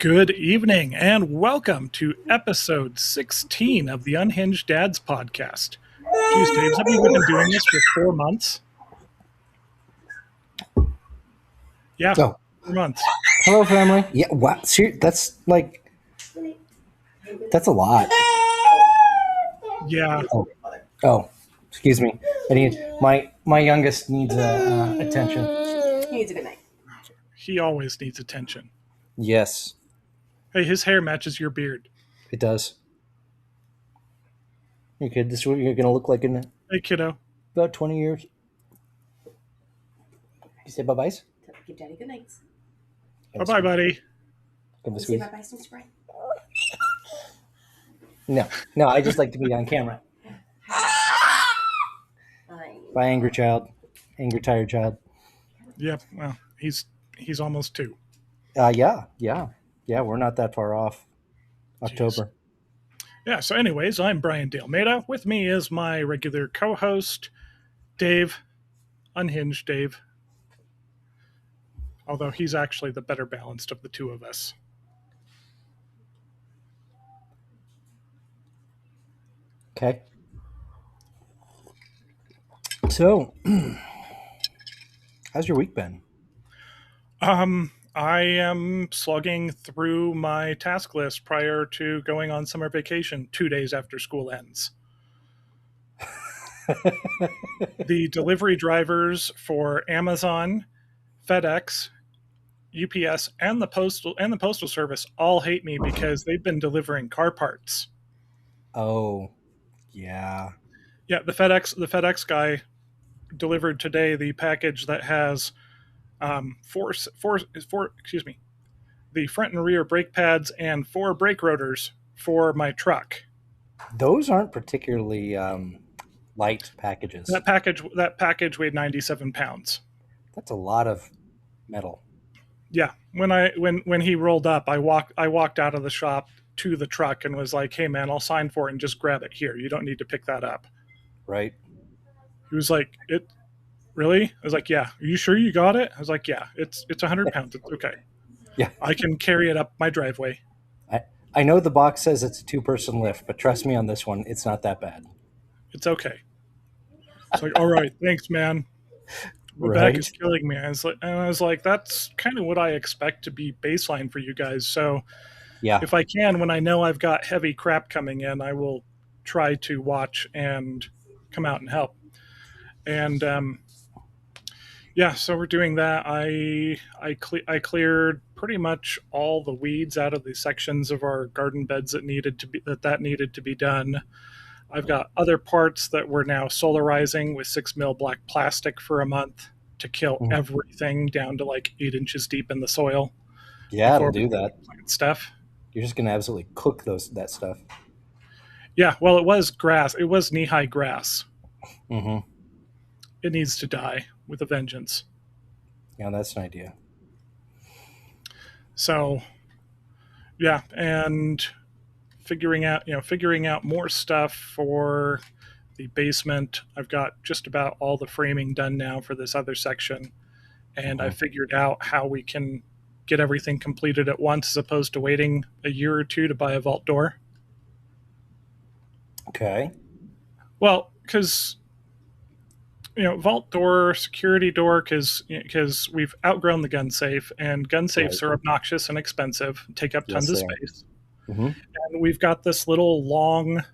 Good evening and welcome to episode 16 of the Unhinged Dads podcast. Geez, Dave, have you been doing this for 4 months? Yeah, Oh. 4 months. Hello, family. Yeah, wow. That's a lot. Yeah. Oh, excuse me. I need my youngest needs attention. He needs a good night. He always needs attention. Yes, Hey, his hair matches your beard. it does. You kid, this is what you're gonna look like in Hey, kiddo. about 20 years. You say bye byes. Give Daddy good nights. Bye-bye, buddy. Give a Say squeeze. bye bye, Snoop Spray. No, I just like to be on camera. Bye, angry child, angry tired child. Yep, well, he's almost 2. Yeah. We're not that far off. October. Yeah, so anyways, I'm Brian Dale Maida. With me is my regular co-host, Dave, Unhinged Dave. Although he's actually the better balanced of the two of us. Okay. So, how's your week been? I am slugging through my task list prior to going on summer vacation 2 days after school ends. The delivery drivers for Amazon, FedEx, UPS, and the postal service all hate me because they've been delivering car parts. Oh, yeah. Yeah, the FedEx guy delivered today the package that has the front and rear brake pads and 4 brake rotors for my truck. Those aren't particularly light packages. That package weighed 97 pounds. That's a lot of metal. Yeah, when he rolled up, I walked out of the shop to the truck and was like, "Hey man, I'll sign for it and just grab it here. You don't need to pick that up." Right. He was like, "It really?" I was like, "Yeah." "Are you sure you got it?" I was like, "Yeah, it's 100 pounds. It's okay. Yeah. I can carry it up my driveway." I know the box says it's a 2-person lift, but trust me on this one, it's not that bad. It's okay. It's like, "All right, thanks, man. My back is killing me." I was like, that's kind of what I expect to be baseline for you guys. So Yeah. if I can, when I know I've got heavy crap coming in, I will try to watch and come out and help. And so we're doing that. I cleared pretty much all the weeds out of the sections of our garden beds that needed to be done. I've got other parts that we're now solarizing with 6 mil black plastic for a month to kill everything down to like 8 inches deep in the soil. Yeah, it'll do that. Stuff. You're just going to absolutely cook that stuff. Yeah, well, it was grass. It was knee-high grass. Mm-hmm. It needs to die with a vengeance. Yeah, that's an idea. So, yeah, and figuring out more stuff for the basement. I've got just about all the framing done now for this other section, and I figured out how we can get everything completed at once as opposed to waiting a year or two to buy a vault door. Okay. Well, because vault door, security door, because we've outgrown the gun safe, and gun safes are obnoxious and expensive, take up tons of space. Mm-hmm. And we've got this little long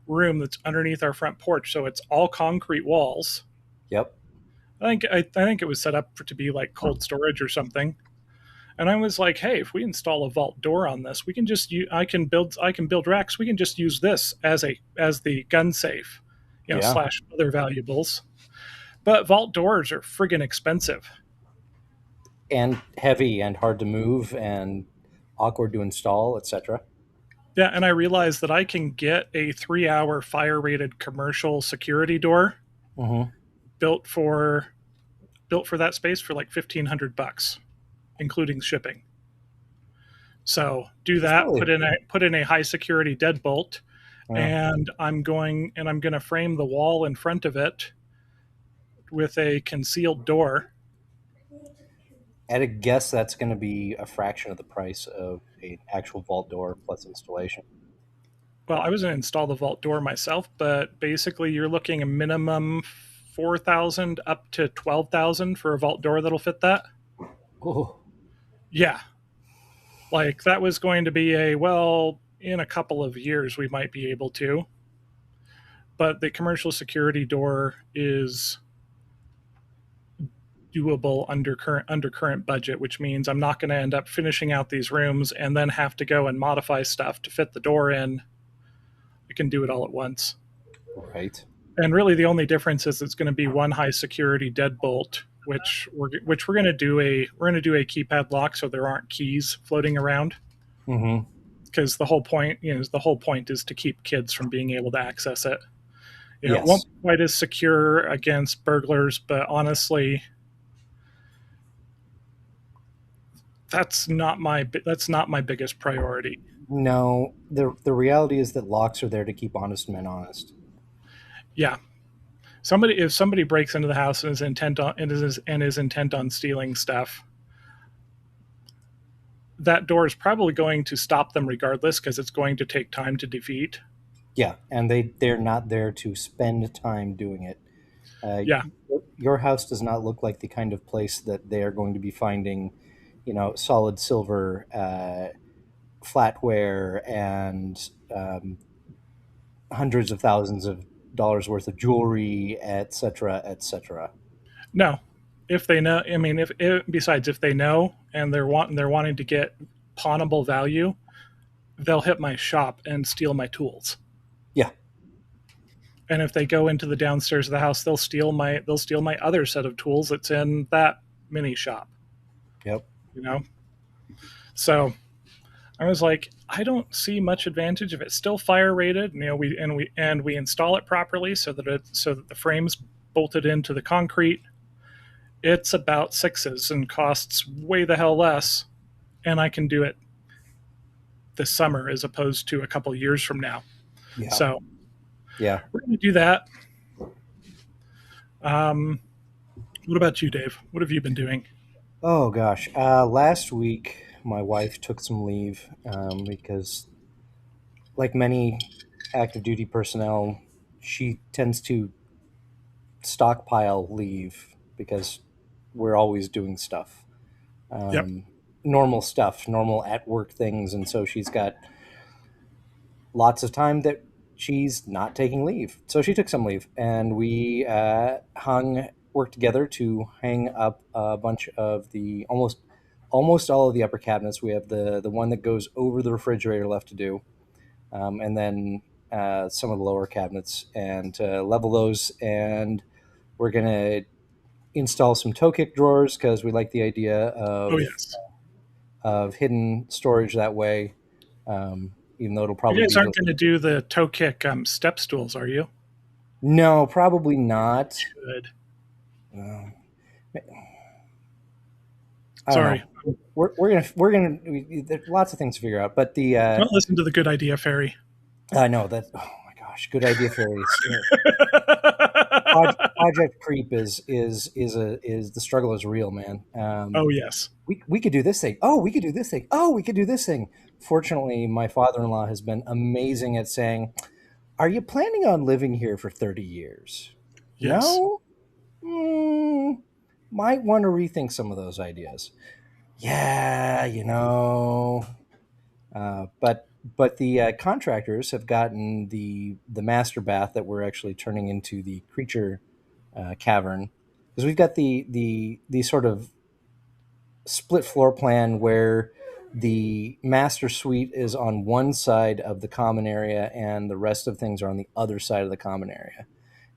room that's underneath our front porch, so it's all concrete walls. Yep. I think it was set up to be like cold storage or something. And I was like, hey, if we install a vault door on this, we can just I can build racks. We can just use this as the gun safe, slash other valuables. But vault doors are friggin' expensive and heavy and hard to move and awkward to install, etc. Yeah, and I realized that I can get a 3-hour fire-rated commercial security door built for that space for like $1,500, including shipping. So do that. Put in a high security deadbolt, and I'm going to frame the wall in front of it with a concealed door. At a guess, that's going to be a fraction of the price of an actual vault door plus installation. Well, I was going to install the vault door myself, but basically you're looking a minimum 4,000 up to 12,000 for a vault door that'll fit that. Oh, Yeah. Like that was going to be a, well, in a couple of years we might be able to, but the commercial security door is doable under current budget, which means I'm not going to end up finishing out these rooms and then have to go and modify stuff to fit the door in. I can do it all at once. right. And really, the only difference is it's going to be one high security deadbolt, which we're going to do a keypad lock, so there aren't keys floating around. Mm-hmm. Because the whole point is to keep kids from being able to access it. It won't Yes. be quite as secure against burglars, but honestly, that's not my biggest priority. No, the reality is that locks are there to keep honest men honest. Yeah, if somebody breaks into the house and is intent on stealing stuff, that door is probably going to stop them regardless because it's going to take time to defeat. Yeah, and they're not there to spend time doing it. Uh, Yeah, your house does not look like the kind of place that they are going to be finding, solid silver, flatware, and hundreds of thousands of dollars worth of jewelry, etc., etc. no. If they know, I mean, if they know and they're wanting to get pawnable value, they'll hit my shop and steal my tools. Yeah. And if they go into the downstairs of the house, they'll steal my other set of tools that's in that mini shop. Yep. You know, so I was like, I don't see much advantage if it's still fire rated. We install it properly so that the frame's bolted into the concrete. It's about sixes and costs way the hell less, and I can do it this summer as opposed to a couple years from now. Yeah. So Yeah. we're going to do that. Um, what about you, Dave? What have you been doing? Oh gosh. Last week, my wife took some leave because, like many active duty personnel, she tends to stockpile leave because we're always doing stuff, Yep. um, normal stuff, normal at work things, and so she's got lots of time that she's not taking leave. So she took some leave, and we worked together to hang up a bunch of the almost all of the upper cabinets. We have the one that goes over the refrigerator left to do, and then some of the lower cabinets, and level those. And we're gonna install some toe kick drawers because we like the idea Oh of yes. hidden storage that way. Even though it'll You probably guys be aren't going to do the toe kick step stools, are you? no, probably not. Good. Uh, I don't Sorry. know. There's lots of things to figure out, but the Don't listen to the good idea fairy. I know that. Oh my gosh, good idea, fairies. Project creep is the struggle is real, man. Oh yes. We could do this thing. Oh, we could do this thing. Oh, we could do this thing. Fortunately, my father-in-law has been amazing at saying, "Are you planning on living here for 30 years?" Yes. No. Might want to rethink some of those ideas. Yeah, but the contractors have gotten the master bath that we're actually turning into the creature cavern, because we've got the sort of split floor plan where the master suite is on one side of the common area and the rest of things are on the other side of the common area.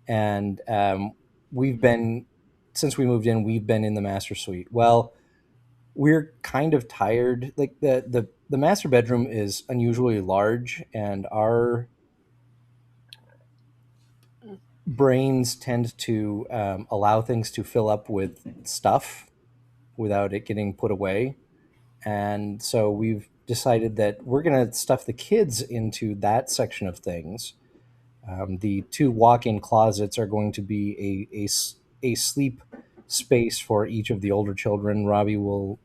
And we've been since we moved in, we've been in the master suite. Well, we're kind of tired. Like the master bedroom is unusually large, and our brains tend to allow things to fill up with stuff without it getting put away. And so we've decided that we're going to stuff the kids into that section of things. The two walk-in closets are going to be a sleep space for each of the older children. Robbie will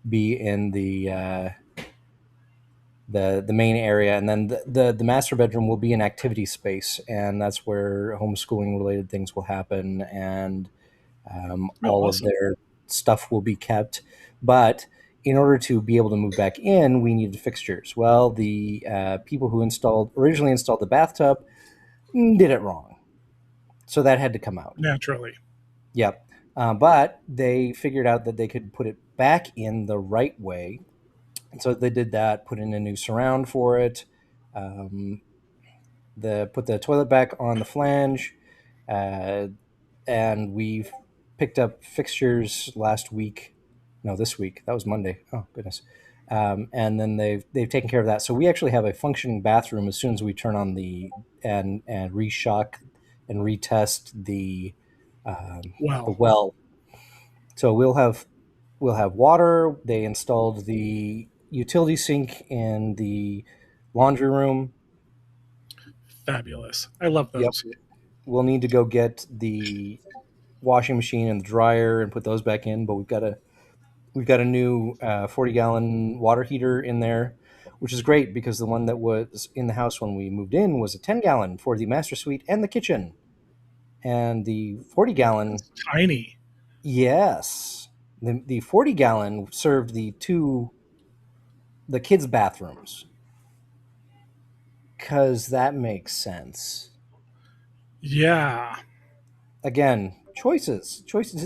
be in the main area, and then the master bedroom will be an activity space, and that's where homeschooling related things will happen, and Oh, all of awesome. their stuff will be kept. But in order to be able to move back in, we needed fixtures. Well, the people who originally installed the bathtub did it wrong, so that had to come out. Naturally. Yep. But they figured out that they could put it back in the right way. And so they did that, put in a new surround for it, um, put the toilet back on the flange, uh, and we've picked up fixtures last week. No, this week. That was Monday. Oh goodness. And then they've taken care of that. So we actually have a functioning bathroom as soon as we turn on and reshock and retest the Wow. well. So we'll have water. They installed the utility sink in the laundry room. Fabulous. I love Yep. those. We'll need to go get the washing machine and the dryer and put those back in, but we've got a new 40-gallon water heater in there, which is great because the one that was in the house when we moved in was a 10-gallon for the master suite and the kitchen. And the 40-gallon, It's tiny. yes, the 40-gallon served the kids' bathrooms because that makes sense. Yeah. Again, choices,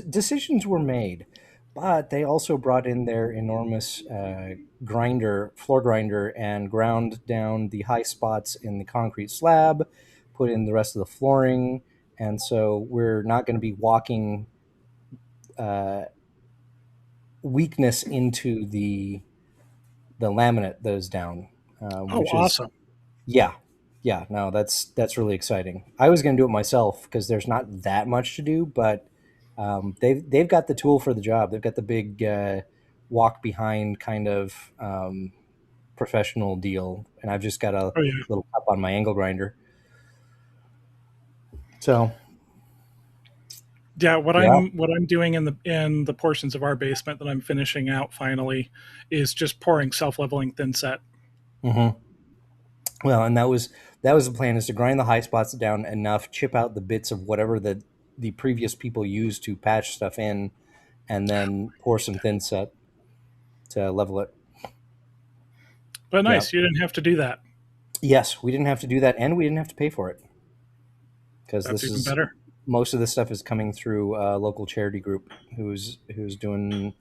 decisions were made, but they also brought in their enormous floor grinder, and ground down the high spots in the concrete slab, put in the rest of the flooring, and so we're not going to be walking uh, weakness into the laminate that is down, Oh, which is awesome. yeah, yeah. No, that's really exciting. I was going to do it myself because there's not that much to do, but they've got the tool for the job. They've got the big walk behind kind of professional deal, and I've just got a Oh, yeah. little cup on my angle grinder. So Yeah, what yeah. I'm doing in the portions of our basement that I'm finishing out finally is just pouring self-leveling thin set. Hmm. Well, and that was the plan, is to grind the high spots down enough, chip out the bits of whatever the previous people used to patch stuff in, and then pour some thin set to level it. But Yeah. nice, you didn't have to do that. Yes, we didn't have to do that, and we didn't have to pay for it because That's this even is better. most of this stuff is coming through a local charity group who's doing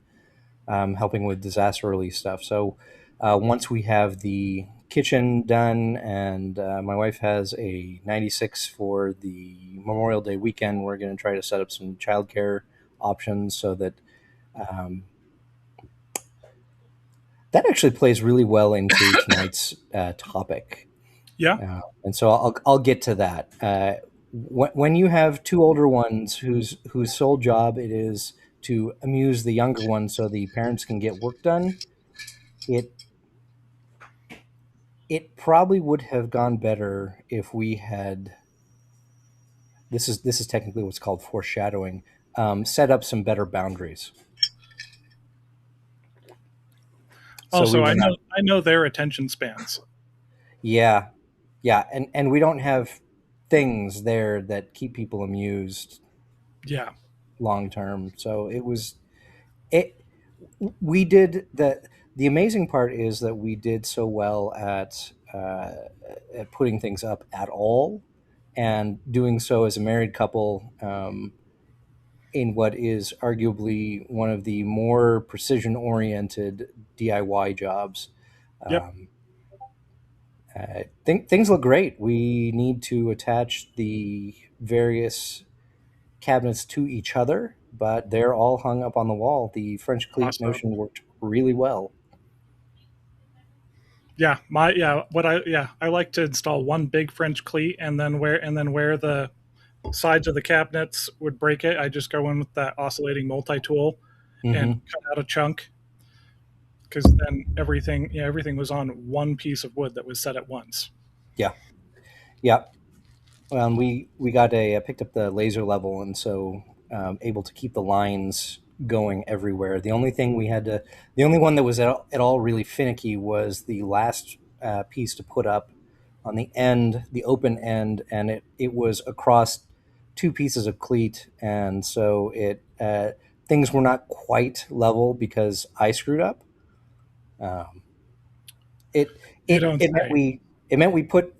helping with disaster relief stuff. So once we have the kitchen done, and my wife has a 96 for the Memorial Day weekend, we're going to try to set up some childcare options so that um, that actually plays really well into tonight's topic. Yeah. And so I'll get to that. When you have two older ones whose sole job it is to amuse the younger ones so the parents can get work done, it it probably would have gone better if we had, this is technically what's called foreshadowing, set up some better boundaries. So we Also, were not. I know their attention spans. Yeah, yeah, and we don't have things there that keep people amused Yeah. long term. So it we did the amazing part is that we did so well at putting things up at all, and doing so as a married couple, in what is arguably one of the more precision oriented DIY jobs. Yep. um, I think things look great. We need to attach the various cabinets to each other, but they're all hung up on the wall. The French cleat Awesome. notion worked really well. I like to install one big French cleat, and then where the sides of the cabinets would break it, I just go in with that oscillating multi tool and Hmm. cut out a chunk, because then everything was on one piece of wood that was set at once. Yeah, yeah. Well, and we got picked up the laser level, and so able to keep the lines going everywhere. The only one that was at all really finicky was the last piece to put up on the end, the open end, and it was across two pieces of cleat, and so it things were not quite level because I screwed up. Um, it You it don't it meant say.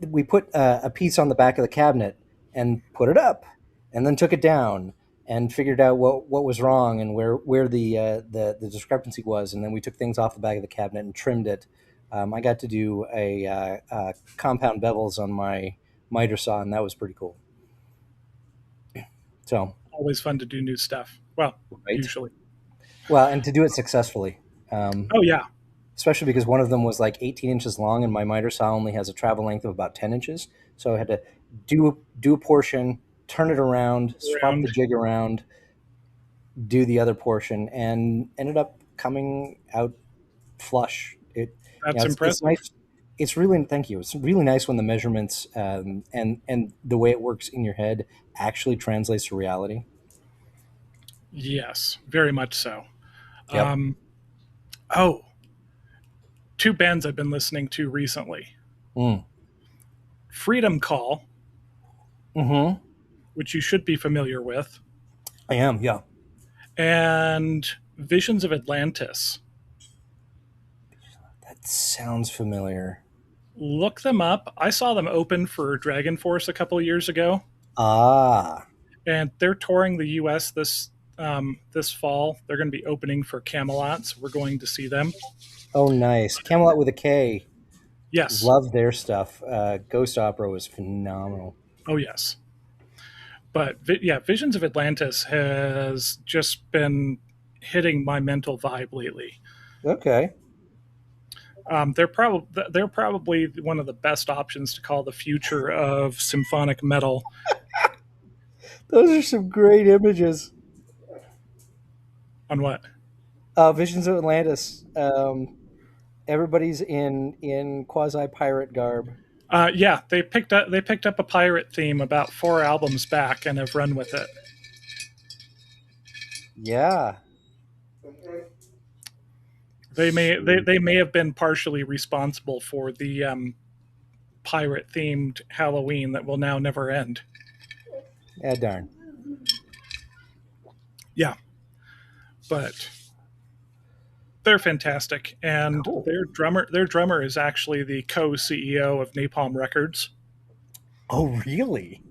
we put a piece on the back of the cabinet and put it up, and then took it down and figured out what was wrong and where the discrepancy was, and then we took things off the back of the cabinet and trimmed it. I got to do a compound bevels on my miter saw, and that was pretty cool. So, Always fun to do new stuff. Well, right. usually. Well, and to do it successfully. Um, Oh yeah, Especially because one of them was like 18 inches long, and my miter saw only has a travel length of about 10 inches. So I had to do a portion, turn it around, swap around. the jig around, do the other portion, and ended up coming out flush. That's It's impressive. nice. It's really thank you. It's really nice when the measurements and the way it works in your head actually translates to reality. Yes, very much so. Yep. Um, oh, two bands I've been listening to recently: Mm. Freedom Call, Mm-hmm. which you should be familiar with, I am. Yeah. and Visions of Atlantis. That sounds familiar. Look them up. I saw them open for Dragon Force a couple of years ago, Ah. and they're touring the U.S. this fall. They're going to be opening for Camelot, so we're going to see them. Oh, nice. Camelot with a K. Yes. Love their stuff. Ghost Opera was phenomenal. Oh yes. But yeah, Visions of Atlantis has just been hitting my mental vibe lately. Okay. They're probably one of the best options to call the future of symphonic metal. Those are some great images. On what? Visions of Atlantis. Everybody's in quasi pirate garb. Yeah, they picked up a pirate theme about 4 albums back and have run with it. Yeah. They may have been partially responsible for the pirate themed Halloween that will now never end. Yeah, darn. Yeah, but they're fantastic, and Cool. their drummer is actually the co-CEO of Napalm Records. Oh, really?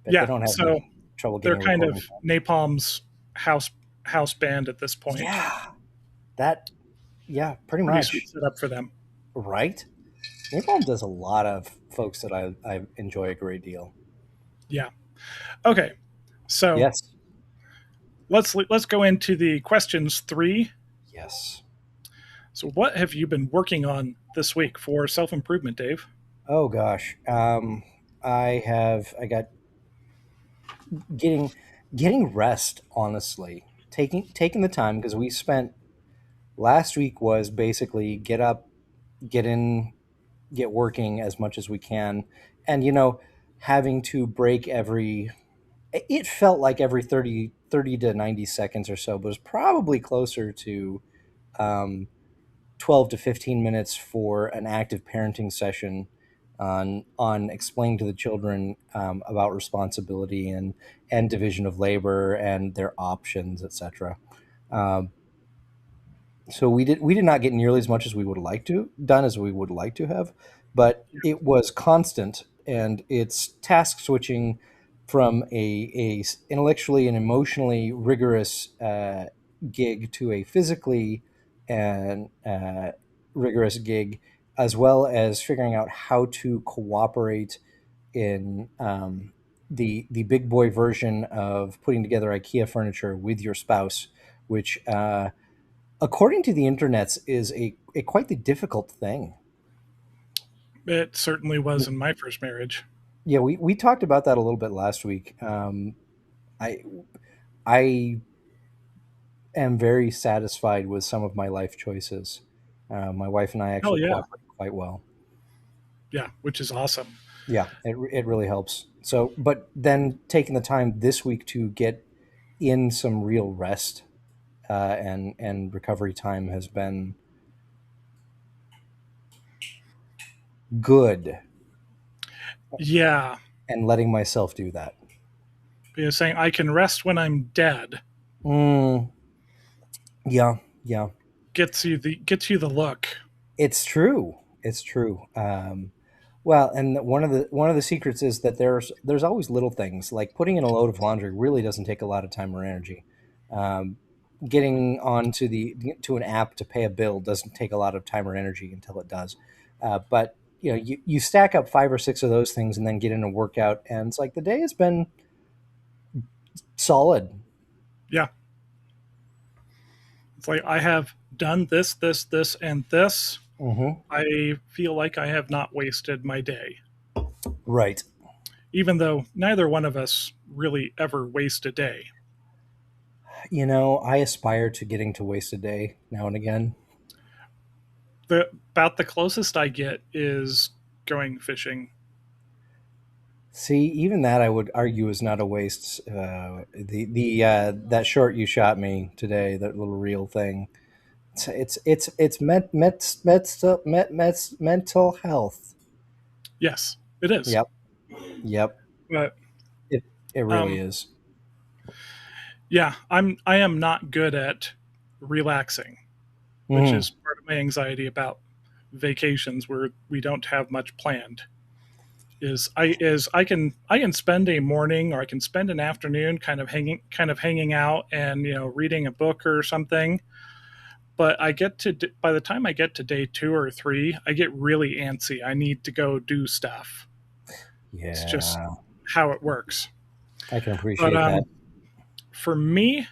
Bet they Yeah, don't have so much trouble they're getting a kind of recording done. Napalm's house band at this point. Yeah. That. Yeah, pretty Pretty sweet much. setup for them. Right. Napalm does a lot of folks that I enjoy a great deal. Yeah. Okay. So Yes. let's go into the questions three. Yes. So what have you been working on this week for self improvement, Dave? Oh gosh. I got getting rest, honestly. Taking the time because we spent last week was basically get up, get in, get working as much as we can. And having to break every it felt like every 30 to 90 seconds or so, but it was probably closer to um, 12 to 15 minutes for an active parenting session on explaining to the children about responsibility and division of labor and their options, etc. Um, so we did not get nearly as much as we would like to done as we would like to have, but it was constant, and it's task switching from a intellectually and emotionally rigorous gig to a physically and rigorous gig, as well as figuring out how to cooperate in the big boy version of putting together IKEA furniture with your spouse, which according to the internets is a quite the difficult thing. It certainly was in my first marriage. Yeah, we talked about that a little bit last week. I I am very satisfied with some of my life choices. My wife and I Hell actually yeah. cooperate quite well. Yeah, which is awesome. Yeah, it really helps. So, but then taking the time this week to get in some real rest and recovery time has been good, Yeah. and letting myself do that. Because saying I can rest when I'm dead Mm, yeah, yeah, gets you the look. it's true. It's true. Well, and one of the secrets is that there's always little things like putting in a load of laundry really doesn't take a lot of time or energy. Um, Getting onto the to an app to pay a bill doesn't take a lot of time or energy until it does. But you stack up 5 or 6 of those things and then get in a workout, and it's like the day has been solid. Yeah. It's like I have done this, this, this, and this. Hmm. I feel like I have not wasted my day. Right. Even though neither one of us really ever waste a day. I aspire to getting to waste a day now and again. About the closest I get is going fishing. See, even that I would argue is not a waste. The that short you shot me today, that little reel thing. It's mental health. Yes, it is. Yep, yep. But It it really um, is. yeah, I am not good at relaxing, which Hmm. is part of my anxiety about vacations where we don't have much planned. I can spend a morning or I can spend an afternoon kind of hanging out and reading a book or something. But by the time I get to day 2 or 3, I get really antsy. I need to go do stuff. It's just Yeah, how it works. I can But appreciate that. for me,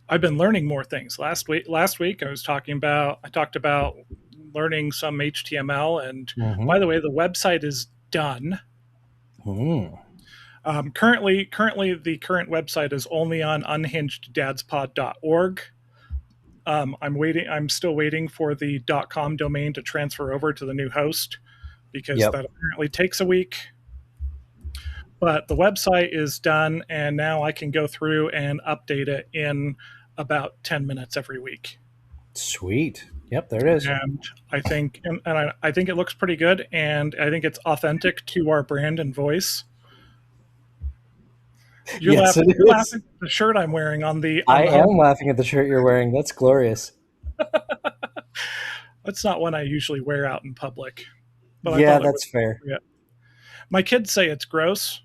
I've been learning more things. Last week I talked about learning some HTML, and Hmm. by the way, the website is done. Hmm. Currently, the current website is only on unhingedadspod.org. I'm still waiting for the .com domain to transfer over to the new host because Yep. that apparently takes a week. But the website is done, and now I can go through and update it in about 10 minutes every week. Sweet. Yep. There it is. And I think it looks pretty good, and I think it's authentic to our brand and voice. You're Yes, it laughing. You're is. laughing at the shirt I'm wearing on the I am home. laughing at the shirt you're wearing. That's glorious. That's not one I usually wear out in public, but I Yeah, thought it was that's fair. appropriate. My kids say it's gross.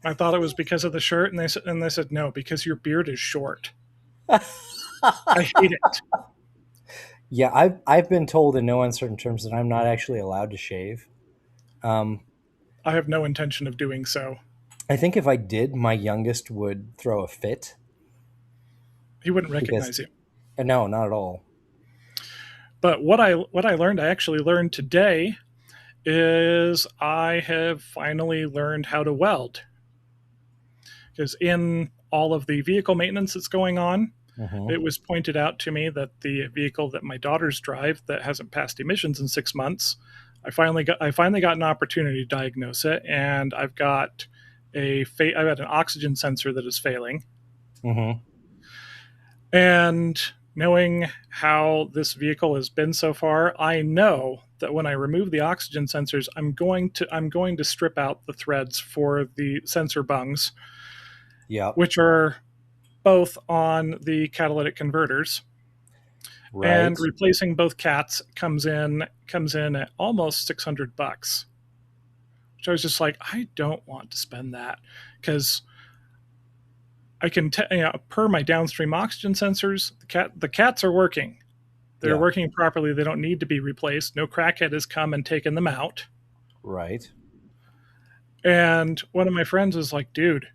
I thought it was because of the shirt, and they said no, because your beard is short. I hate it. Yeah, I've been told in no uncertain terms that I'm not actually allowed to shave. Um, I have no intention of doing so. I think if I did, my youngest would throw a fit He wouldn't because recognize you. no, not at all. But what I learned, I actually learned today, is I have finally learned how to weld. Because in all of the vehicle maintenance that's going on, Hmm. it was pointed out to me that the vehicle that my daughters drive that hasn't passed emissions in 6 months, I finally got an opportunity to diagnose it, and I've got an oxygen sensor that is failing. Hmm. And knowing how this vehicle has been so far, I know that when I remove the oxygen sensors, I'm going to strip out the threads for the sensor bungs, Yep. which are both on the catalytic converters. Right. And replacing both cats comes in at almost $600, which I was just like, I don't want to spend that because per my downstream oxygen sensors, the cats are working. They're Yeah. working properly. They don't need to be replaced. No crackhead has come and taken them out. Right. And one of my friends was like, dude,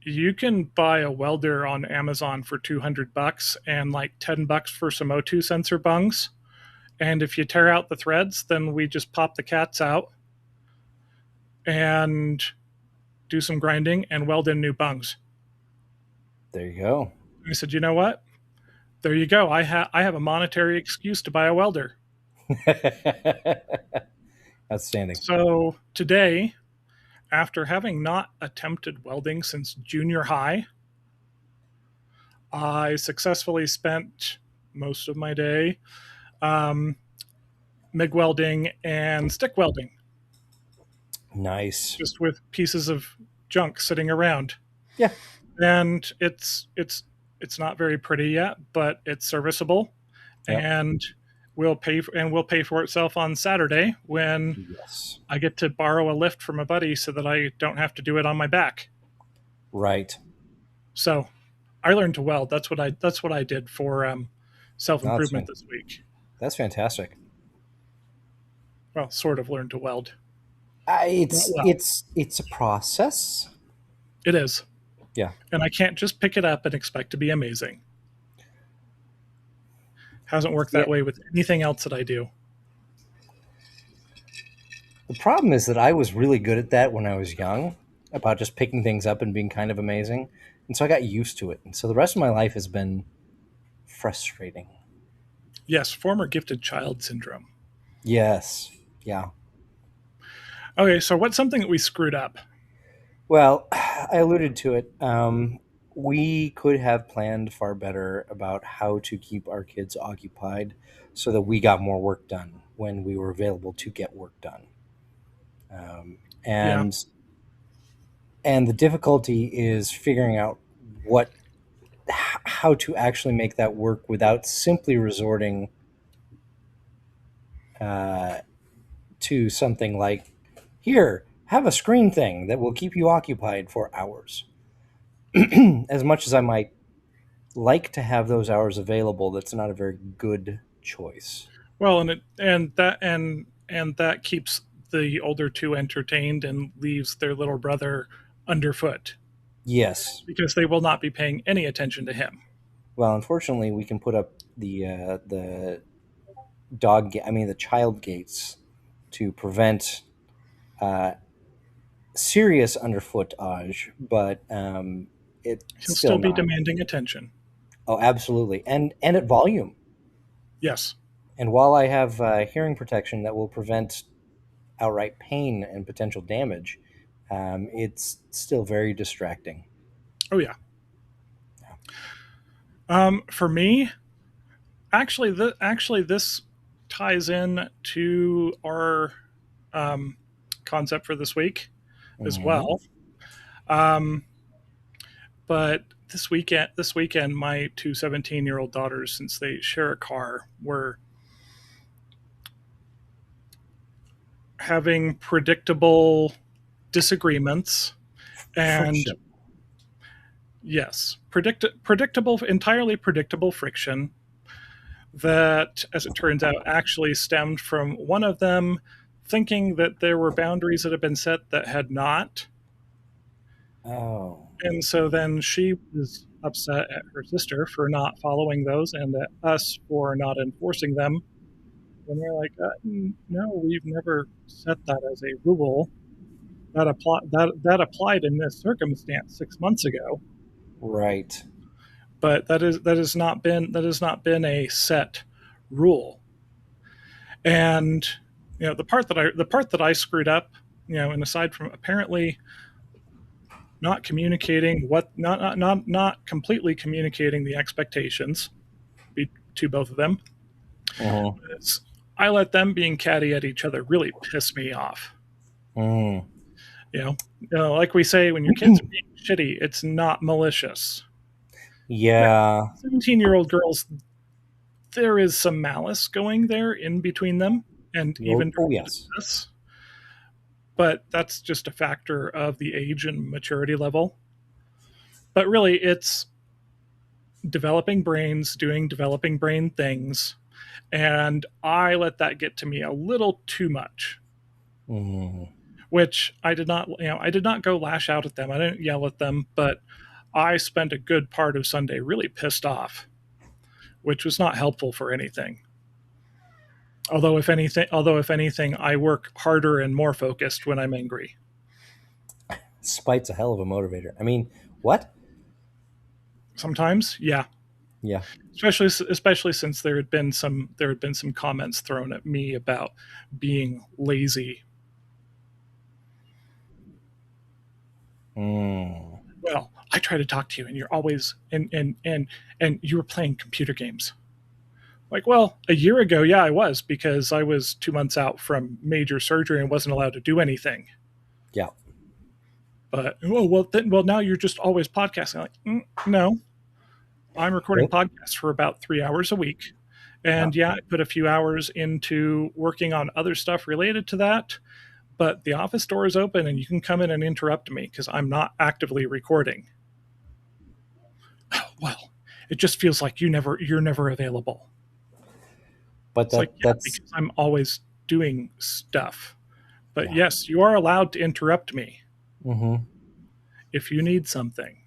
you can buy a welder on Amazon for $200 and like $10 for some O2 sensor bungs. And if you tear out the threads, then we just pop the cats out and do some grinding and weld in new bungs. There you go. I said, you know what? There you go. I have a monetary excuse to buy a welder. Outstanding. So today after having not attempted welding since junior high, I successfully spent most of my day um, MIG welding and stick welding, Nice. just with pieces of junk sitting around. Yeah. And it's not very pretty yet, but it's serviceable, Yep. and will pay for itself on Saturday when Yes. I get to borrow a lift from a buddy so that I don't have to do it on my back. Right. So I learned to weld. That's what I did for self No, improvement this week. that's fantastic. Well, sort of learned to weld. Not It's well. it's a process. It is, Yeah. and I can't just pick it up and expect to be amazing. Hasn't worked Yeah. that way with anything else that I do. The problem is that I was really good at that when I was young, about just picking things up and being kind of amazing, and so I got used to it. And so the rest of my life has been frustrating. Yes, former gifted child syndrome. Yes. Yeah. Okay, so what's something that we screwed up? Well, I alluded to it. We could have planned far better about how to keep our kids occupied so that we got more work done when we were available to get work done. Um, Yeah. and and the difficulty is figuring out what how to actually make that work without simply resorting uh, to something like, here, have a screen thing that will keep you occupied for hours. As much as I might like to have those hours available, that's not a very good choice. Well, and that keeps the older two entertained and leaves their little brother underfoot Yes. because they will not be paying any attention to him. Well, unfortunately, we can put up the the child gates to prevent uh, serious underfootage, but it's He'll still still be not. demanding attention. Oh, absolutely, and at volume. Yes. And while I have hearing protection that will prevent outright pain and potential damage, it's still very distracting. Oh yeah. For me, actually, this ties in to our um, concept for this week as Mm-hmm. well. Um, but this weekend, my two 17-year-old daughters, since they share a car, were having predictable disagreements and Friction. yes, entirely predictable friction that, as it turns out, actually stemmed from one of them thinking that there were boundaries that had been set that had not. Oh, And so then she was upset at her sister for not following those and at us for not enforcing them. And we're like, no, we've never set that as a rule. That applied in this circumstance 6 months ago, right. but that has not been a set rule. And the part that I screwed up, and aside from apparently not communicating not completely communicating the expectations to both of them, Mm-hmm. is I let them being catty at each other really piss me off. Mm. Like we say, when your kids are being shitty, it's not malicious. Yeah. 17-year-old girls, there is some malice going there in between them and Oh, even oh directed yes. at us, but that's just a factor of the age and maturity level. But really, it's developing brains doing developing brain things, and I let that get to me a little too much. Mm. Which I did not go lash out at them. I didn't yell at them, but I spent a good part of Sunday really pissed off, which was not helpful for anything. Although if anything, I work harder and more focused when I'm angry. Spite's a hell of a motivator. I mean, what? Sometimes, yeah, Yeah. especially since there had been some comments thrown at me about being lazy. Mm. Well, I try to talk to you and you're always and you were playing computer games. Like, well, a year ago, yeah, I was, because I was 2 months out from major surgery and wasn't allowed to do anything. Yeah. But now you're just always podcasting. Like, no, I'm recording Yep. podcasts for about 3 hours a week. Yeah. And yeah, I put a few hours into working on other stuff related to that. But the office door is open and you can come in and interrupt me because I'm not actively recording. Oh, well, it just feels like you're never available. But It's like, yeah, that's because I'm always doing stuff. But yeah. yes, you are allowed to interrupt me Mm-hmm. if you need something.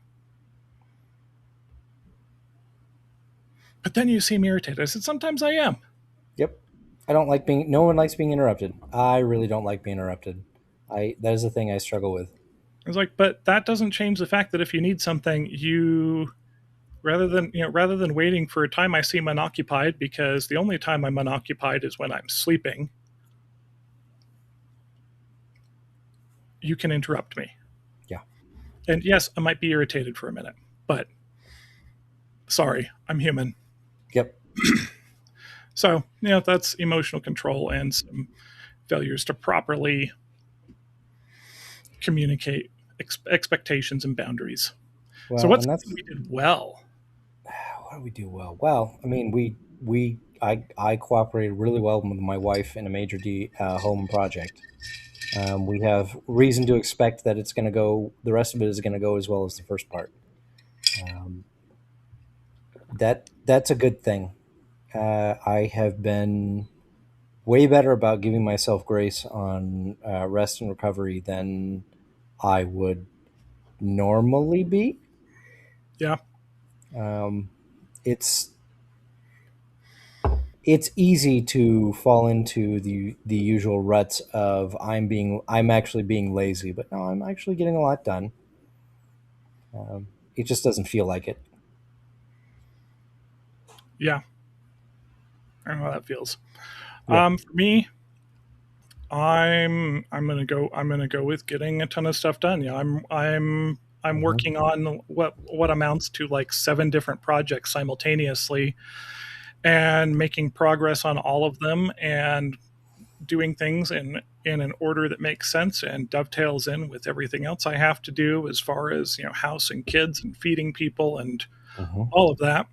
But then you seem irritated. I said, sometimes I am. Yep. I don't like being. No one likes being interrupted. I really don't like being interrupted. I that is the thing I struggle with. I was like, but that doesn't change the fact that if you need something, you rather than waiting for a time I seem unoccupied, because the only time I'm unoccupied is when I'm sleeping, you can interrupt me. Yeah. And yes, I might be irritated for a minute, but sorry, I'm human. Yep. So, that's emotional control and some failures to properly communicate expectations and boundaries. So, Well, what's and something that's we did well? what do we do well. Well, I mean, I cooperated really well with my wife in a major home project. We have reason to expect that it's going to go. The rest of it is going to go as well as the first part. Um, that's a good thing. I have been way better about giving myself grace on rest and recovery than I would normally be. Yeah, Um, it's it's easy to fall into the usual ruts of I'm actually being lazy, but no, I'm actually getting a lot done. It just doesn't feel like it. yeah, I don't know how that feels. Yeah. For me, I'm gonna go with getting a ton of stuff done. Yeah, I'm Hmm. working on what amounts to like 7 different projects simultaneously, and making progress on all of them, and doing things in an order that makes sense and dovetails in with everything else I have to do, as far as house and kids and feeding people and Hmm. all of that.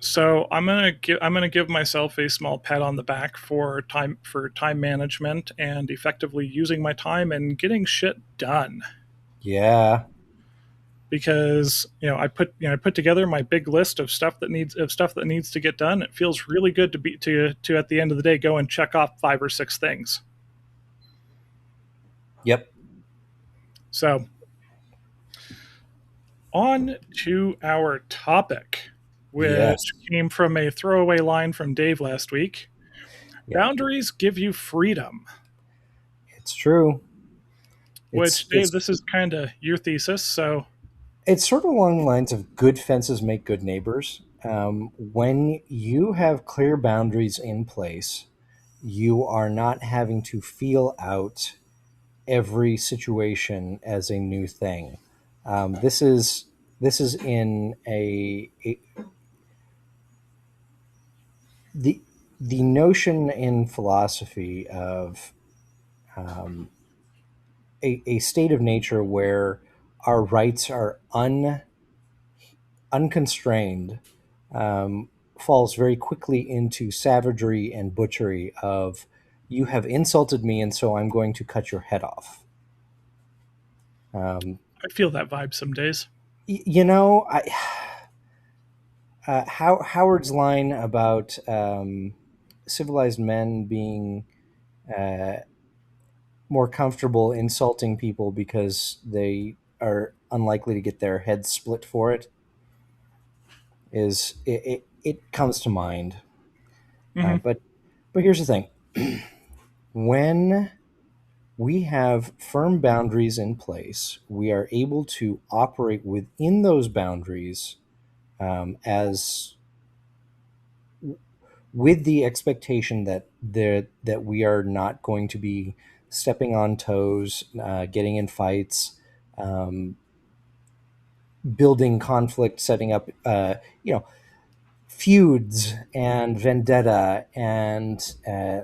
So I'm gonna give myself a small pat on the back for time management and effectively using my time and getting shit done. Yeah. Because I put together my big list of stuff that needs to get done. It feels really good to at the end of the day go and check off 5 or 6 things. Yep. So on to our topic, Yes. which came from a throwaway line from Dave last week. Yep. Boundaries give you freedom. It's true. Which, Dave, this is kind of your thesis. So, It's sort of along the lines of good fences make good neighbors. When you have clear boundaries in place, you are not having to feel out every situation as a new thing. This is in the the notion in philosophy of um, a state of nature where our rights are unconstrained, um, falls very quickly into savagery and butchery of you have insulted me and so I'm going to cut your head off. Um, I feel that vibe some days. I Howard's line about civilized men being uh, more comfortable insulting people because they are unlikely to get their heads split for it it comes to mind. Hmm. But here's the thing: when we have firm boundaries in place, we are able to operate within those boundaries as with the expectation that we are not going to be stepping on toes, getting in fights, um, building conflict, setting up, feuds and vendetta, and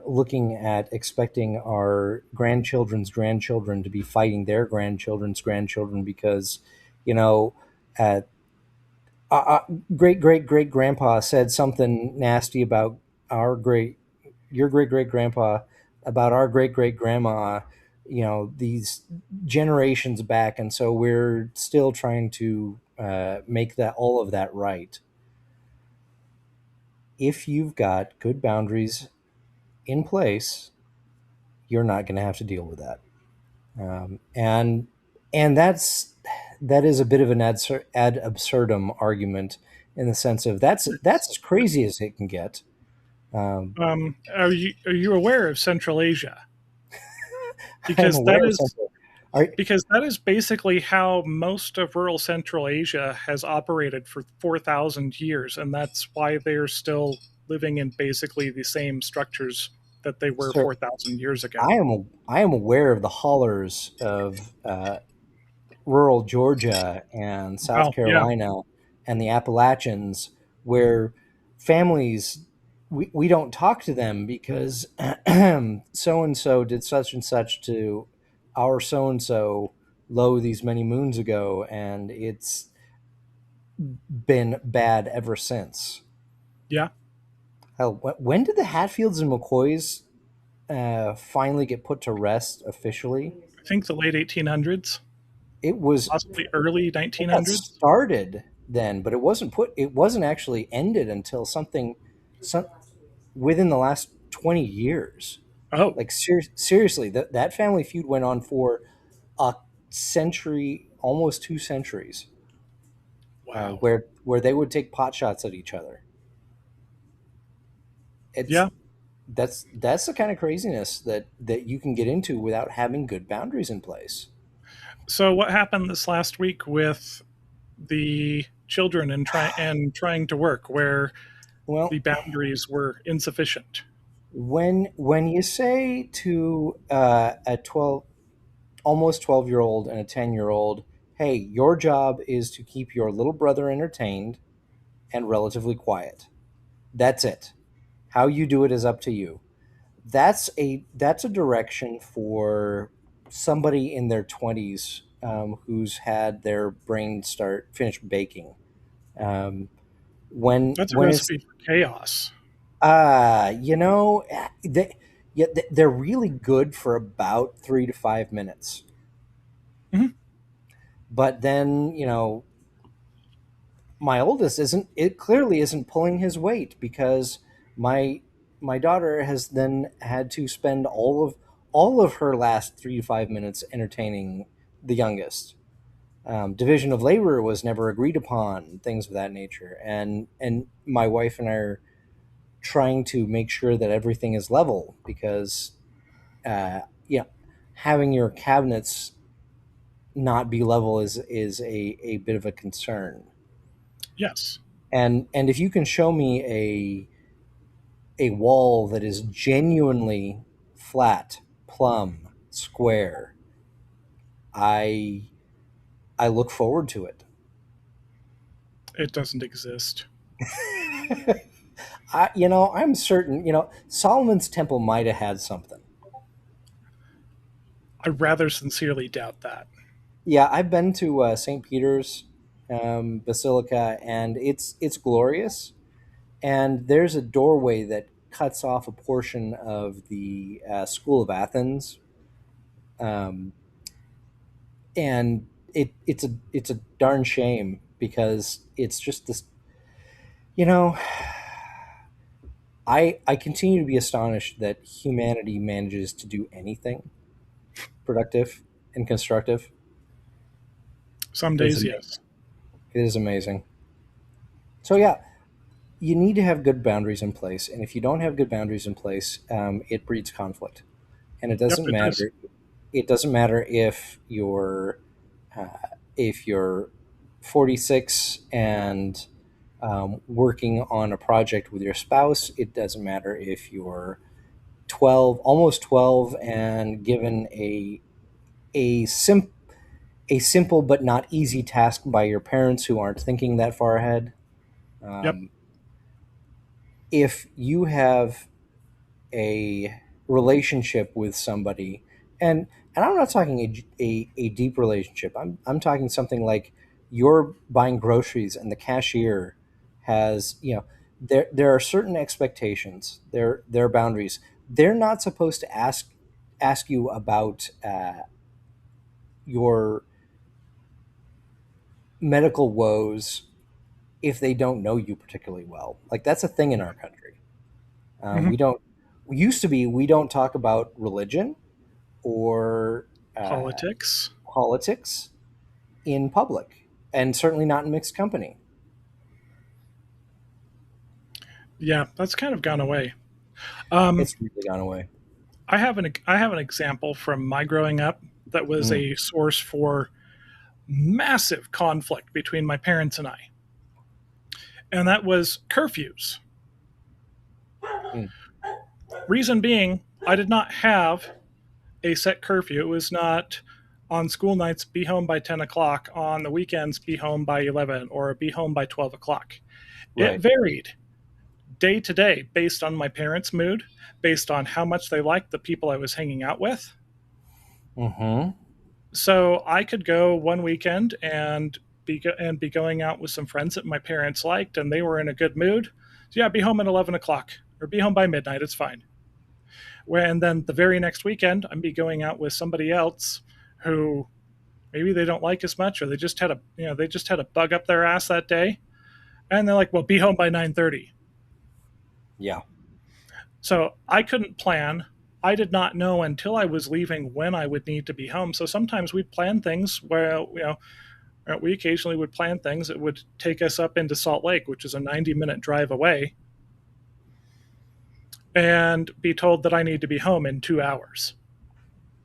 looking at expecting our grandchildren's grandchildren to be fighting their grandchildren's grandchildren because, you know, uh, great great great grandpa said something nasty about our great your great great grandpa about our great great grandma, these generations back, and so we're still trying to make that all of that right. If you've got good boundaries in place, you're not going to have to deal with that. And that is a bit of an ad absurdum argument, in the sense of that's as crazy as it can get. Um, Are you aware of Central Asia? I am Because aware that of is something. Are, because that is basically how most of rural Central Asia has operated for 4,000 years, and that's why they're still living in basically the same structures that they were sir, 4,000 years ago. I am aware of the hollers of rural Georgia and South Well, yeah, Carolina and the Appalachians, where families, we don't talk to them because so and so did such and such to our so and so lo these many moons ago, and it's been bad ever since. yeah. Hell, when did the Hatfields and McCoys finally get put to rest officially? I think the late 1800s, It was possibly early it got 1900s. started then, but it wasn't actually ended until some within the last 20 years. Oh, Like seriously, that family feud went on for a century, almost 2 centuries, wow. where they would take pot shots at each other. It's Yeah. that's the kind of craziness that you can get into without having good boundaries in place. So what happened this last week with the children and trying to work where the Well, boundaries were insufficient? when you say to a 12 almost 12-year-old and a 10-year-old, hey, your job is to keep your little brother entertained and relatively quiet. That's it. How you do it is up to you. That's a direction for somebody in their 20s, who's had their brain start finish baking. Um, That's a when it's recipe for chaos. you know they, yeah, they're really good for about 3 to 5 minutes, Mhm. but then my oldest isn't it clearly isn't pulling his weight, because my my daughter has then had to spend all of her last 3 to 5 minutes entertaining the youngest. Division of labor was never agreed upon, things of that nature, and my wife and I are trying to make sure that everything is level, because uh, yeah having your cabinets not be level is a bit of a concern. Yes. And if you can show me a wall that is genuinely flat, plumb, square, I I look forward to it. It doesn't exist. I'm certain. Solomon's Temple might have had something. I rather sincerely doubt that. Yeah, I've been to St. Peter's Basilica, and it's glorious. And there's a doorway that cuts off a portion of the School of Athens, um, and it's a darn shame, because it's just this. You know, I continue to be astonished that humanity manages to do anything productive and constructive. Some It is days, amazing. yes. It is amazing. So yeah, you need to have good boundaries in place, and if you don't have good boundaries in place, it breeds conflict, and it Yep, doesn't it does. matter. It doesn't matter uh, if you're 46 and working on a project with your spouse. It doesn't matter if you're 12, almost 12, and given a sim a simple but not easy task by your parents who aren't thinking that far ahead. Yep. Um, if you have a relationship with somebody, and I'm not talking a deep relationship. I'm talking something like you're buying groceries and the cashier has, there are certain expectations, there are boundaries. They're not supposed to ask you about your medical woes if they don't know you particularly well. Like that's a thing in our country. Hmm. We don't. We used to be. We don't talk about religion or Politics. politics in public, and certainly not in mixed company. Yeah, that's kind of gone away. Um, It's really gone away. I have an example from my growing up that was Mm, a source for massive conflict between my parents and I, and that was curfews. mm, Reason being, I did not have a set curfew. It was not on school nights, be home by 10 o'clock, on the weekends, be home by 11, or be home by 12 o'clock. It right. varied day to day based on my parents' mood, based on how much they liked the people I was hanging out with. Mm-hmm. So I could go one weekend and be going out with some friends that my parents liked, and they were in a good mood. So yeah, be home at 11 o'clock or be home by midnight. It's fine. And then the very next weekend, I'd be going out with somebody else who maybe they don't like as much, or they just had a bug up their ass that day, and they're like, "Well, be home by 9:30." Yeah. So I couldn't plan. I did not know until I was leaving when I would need to be home. So sometimes we'd plan things where we occasionally would plan things that would take us up into Salt Lake, which is a 90-minute drive away, and be told that I need to be home in 2 hours.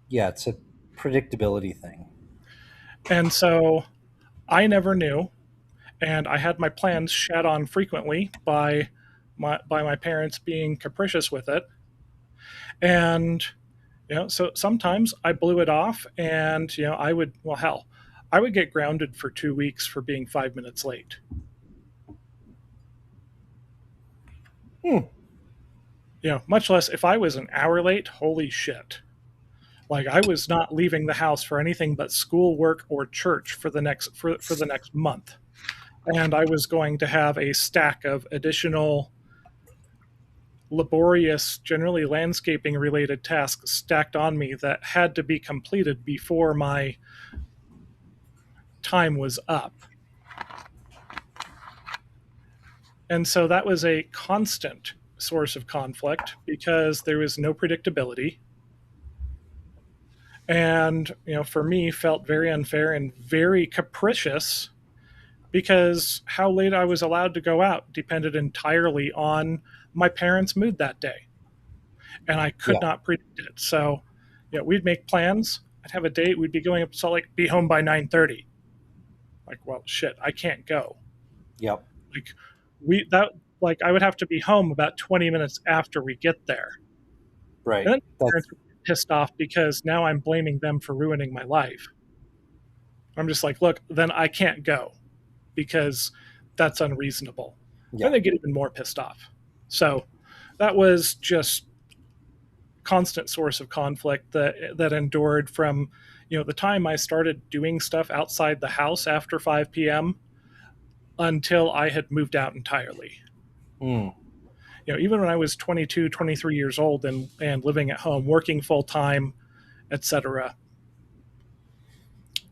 Yeah. It's a predictability thing. And so I never knew, and I had my plans shat on frequently by my parents being capricious with it. And so sometimes I blew it off, and I would, well, hell, I would get grounded for 2 weeks for being 5 minutes late. Hmm. Much less if I was an hour late. Holy shit! Like I was not leaving the house for anything but school, work, or church for the next month, and I was going to have a stack of additional laborious, generally landscaping related tasks stacked on me that had to be completed before my time was up. And so that was a constant source of conflict because there was no predictability. And, for me, felt very unfair and very capricious because how late I was allowed to go out depended entirely on my parents' mood that day. And I could Yeah. not predict it. So, we'd make plans. I'd have a date. We'd be going up to Salt Lake, be home by 9:30. Like, well, shit, I can't go. Yep. Like, we that like I would have to be home about 20 minutes after we get there. Right. And then That's parents would get pissed off because now I'm blaming them for ruining my life. I'm just like, look, then I can't go because that's unreasonable. yeah. And they get even more pissed off. So that was just constant source of conflict that endured from the time I started doing stuff outside the house after 5 p.m. until I had moved out entirely. Mm. Even when I was 22, 23 years old and living at home, working full time, etc.,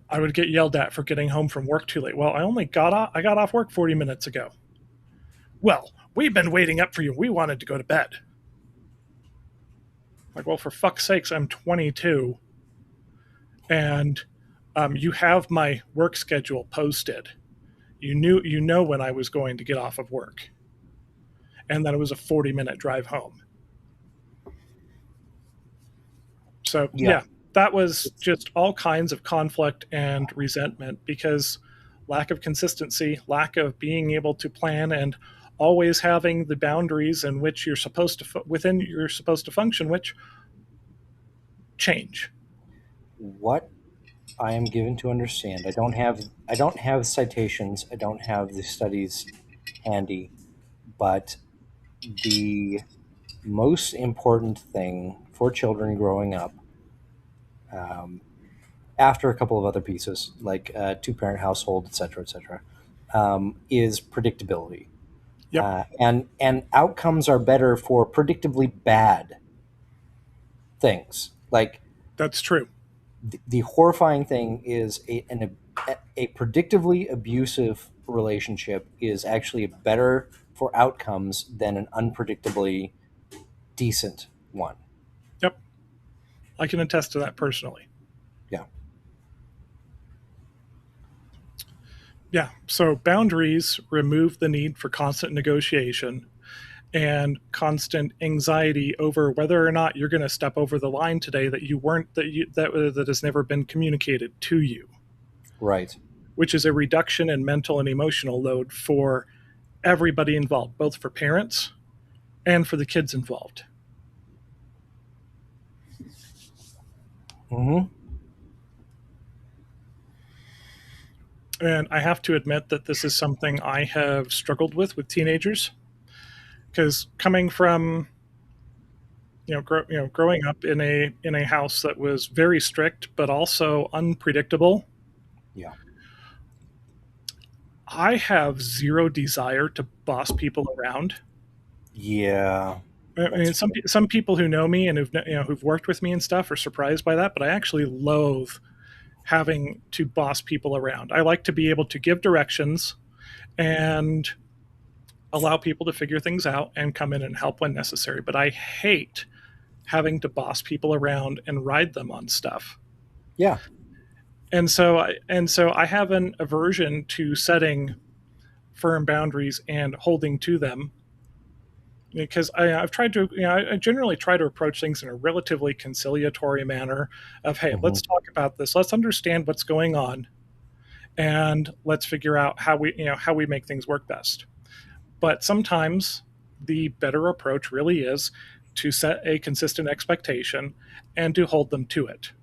I would get yelled at for getting home from work too late. Well, I got off work 40 minutes ago. Well, we've been waiting up for you. We wanted to go to bed. Like, well, for fuck's sakes, I'm 22, and you have my work schedule posted. You know when I was going to get off of work, and that it was a 40-minute drive home. So Yeah. yeah, that was It's, just all kinds of conflict and resentment because lack of consistency, lack of being able to plan, and always having the boundaries in which you're supposed to function, which change. what I am given to understand. I don't have citations. I don't have the studies handy, but the most important thing for children growing up, um, after a couple of other pieces like two-parent household, etc., etc., is predictability, Yep, and outcomes are better for predictably bad things. Like that's true. the horrifying thing is a predictably abusive relationship is actually better for outcomes than an unpredictably decent one. Yep, I can attest to that personally. Yeah. Yeah, so boundaries remove the need for constant negotiation and constant anxiety over whether or not you're going to step over the line today that you weren't that has never been communicated to you, Right. which is a reduction in mental and emotional load for everybody involved, both for parents and for the kids involved. Mm-hmm. And I have to admit that this is something I have struggled with teenagers, because coming from growing up in a house that was very strict but also unpredictable, Yeah. I have zero desire to boss people around. Yeah. I That's mean, fair. some people who know me and who've worked with me and stuff are surprised by that, but I actually loathe having to boss people around. I like to be able to give directions and allow people to figure things out and come in and help when necessary. But I hate having to boss people around and ride them on stuff. Yeah. And so I have an aversion to setting firm boundaries and holding to them, because I've tried to, I generally try to approach things in a relatively conciliatory manner of, hey, Mm-hmm. let's talk about this. Let's understand what's going on, and let's figure out how we make things work best. But sometimes the better approach really is to set a consistent expectation and to hold them to it,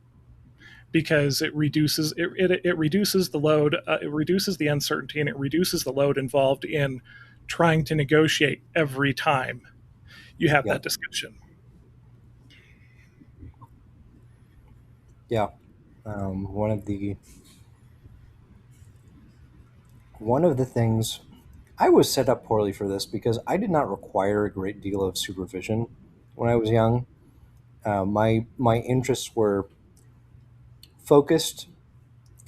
because it reduces the load, it reduces the uncertainty, and it reduces the load involved in trying to negotiate every time you have that Yep. discussion. Yeah. One of the things I was set up poorly for this because I did not require a great deal of supervision when I was young. My interests were focused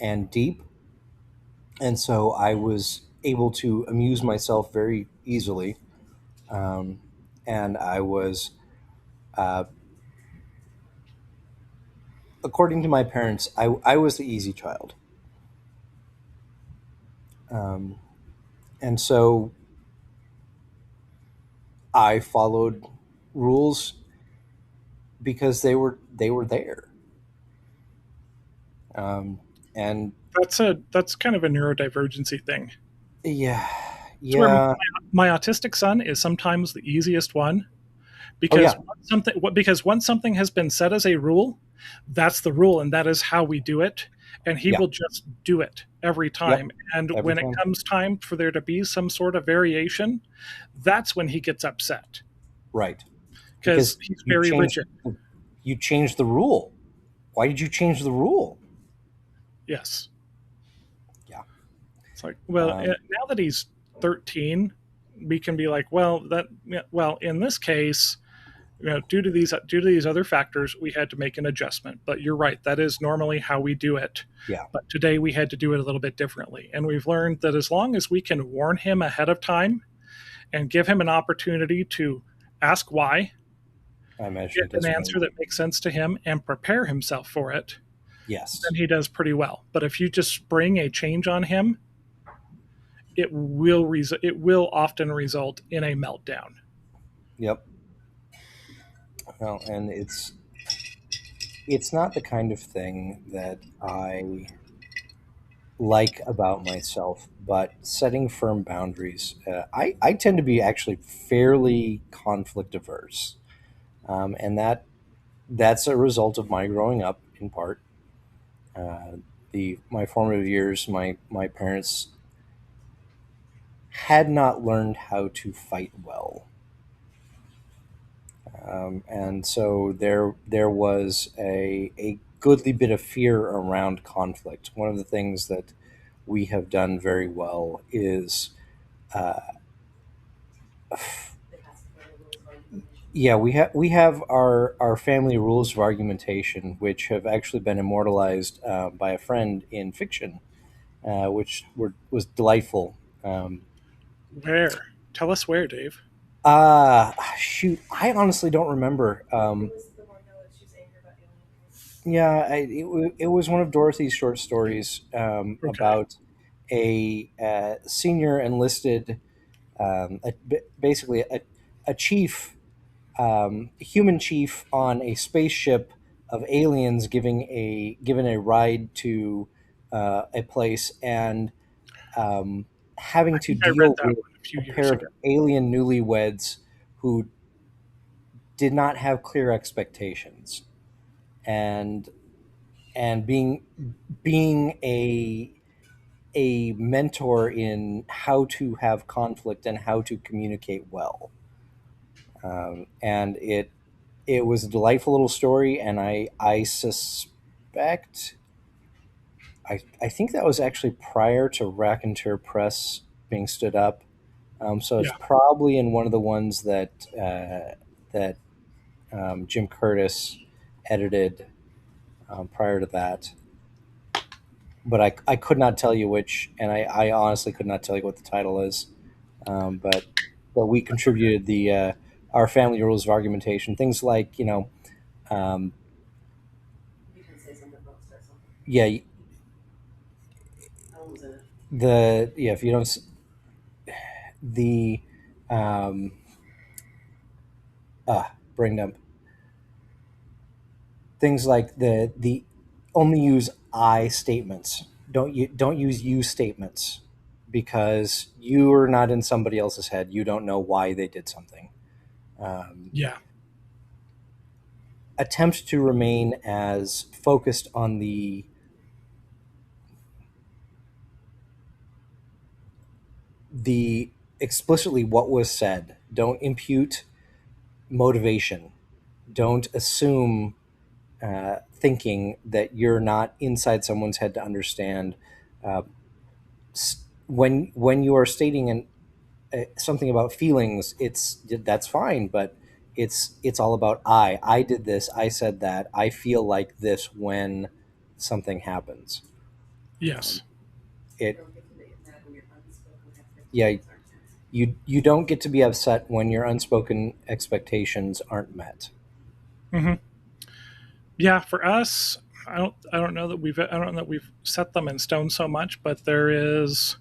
and deep, and so I was able to amuse myself very easily. Um, and I was, uh, according to my parents, I was the easy child. Um, and so I followed rules because they were there. Um, and That's kind of a neurodivergency thing. yeah, It's where yeah, my autistic son is sometimes the easiest one, oh yeah, because once something has been set as a rule, that's the rule and that is how we do it, and he yeah, will just do it every yep, time. And every when it time. comes time for there to be some sort of variation, that's when he gets upset, Right, because because he's you very changed rigid. you changed the rule. Why did you change the rule? Yes. Yeah. It's like, well, Um, now that he's 13, we can be like, well, in this case, due to these other factors, we had to make an adjustment. But you're right, that is normally how we do it. yeah, But today we had to do it a little bit differently, and we've learned that as long as we can warn him ahead of time and give him an opportunity to ask why, I imagine get he an does fine. answer that makes sense to him, and prepare himself for it, Yes. then he does pretty well. But if you just spring a change on him, it will often result in a meltdown. Yep. Well, and it's not the kind of thing that I like about myself, but setting firm boundaries. I tend to be actually fairly conflict averse, and that's a result of my growing up in part. the my formative years, my parents had not learned how to fight well. And so there was a goodly bit of fear around conflict. One of the things that we have done very well is, uh, yeah, we have our family rules of argumentation, which have actually been immortalized by a friend in fiction, which was delightful. Um, Where? Tell us where, Dave. Shoot, I honestly don't remember. Yeah, it was one of Dorothy's short stories Okay. about a senior enlisted, basically a chief, a human chief on a spaceship of aliens, given a ride to a place, and having I to think I read deal that with one a few a years pair of ago. alien newlyweds who did not have clear expectations, and being a mentor in how to have conflict and how to communicate well. And it was a delightful little story, and I suspect I think that was actually prior to Raconteur Press being stood up. So it's Yeah. probably in one of the ones that Jim Curtis edited prior to that. But I could not tell you which, and I honestly could not tell you what the title is. But we contributed the our family rules of argumentation, things like um, yeah, if you don't the um, bring up things like the only use I statements. Don't use you statements because you are not in somebody else's head. You don't know why they did something. Um, Yeah. Attempt to remain as focused on the explicitly what was said. Don't impute motivation. Don't assume thinking that you're not inside someone's head to understand. Uh, when you are stating something about feelings, that's fine, but it's all about I did this, I said that, I feel like this when something happens. Yes. It Yeah, you don't get to be upset when your unspoken expectations aren't met. Hmm. Yeah. For us, I don't know that we've set them in stone so much, but there has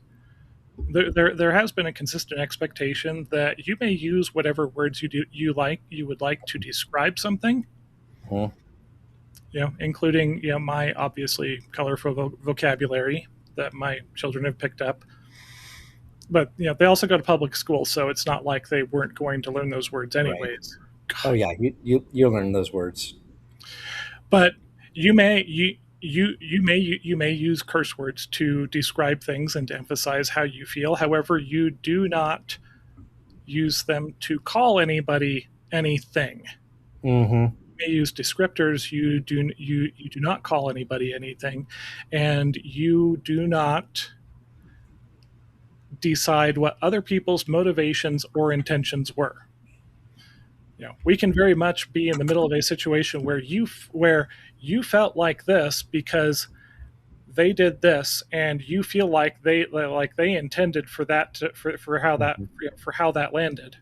been a consistent expectation that you may use whatever words you would like to describe something, Mhm. including my obviously colorful vocabulary that my children have picked up. But they also go to public school, so it's not like they weren't going to learn those words Right. anyways. Oh yeah, you learn those words. But you may use curse words to describe things and to emphasize how you feel. However, you do not use them to call anybody anything. Mm-hmm. You may use descriptors. You do not call anybody anything, and you do not decide what other people's motivations or intentions were. We can very much be in the middle of a situation where you felt like this because they did this, and you feel like they intended for that for how that Mm-hmm. for how that landed.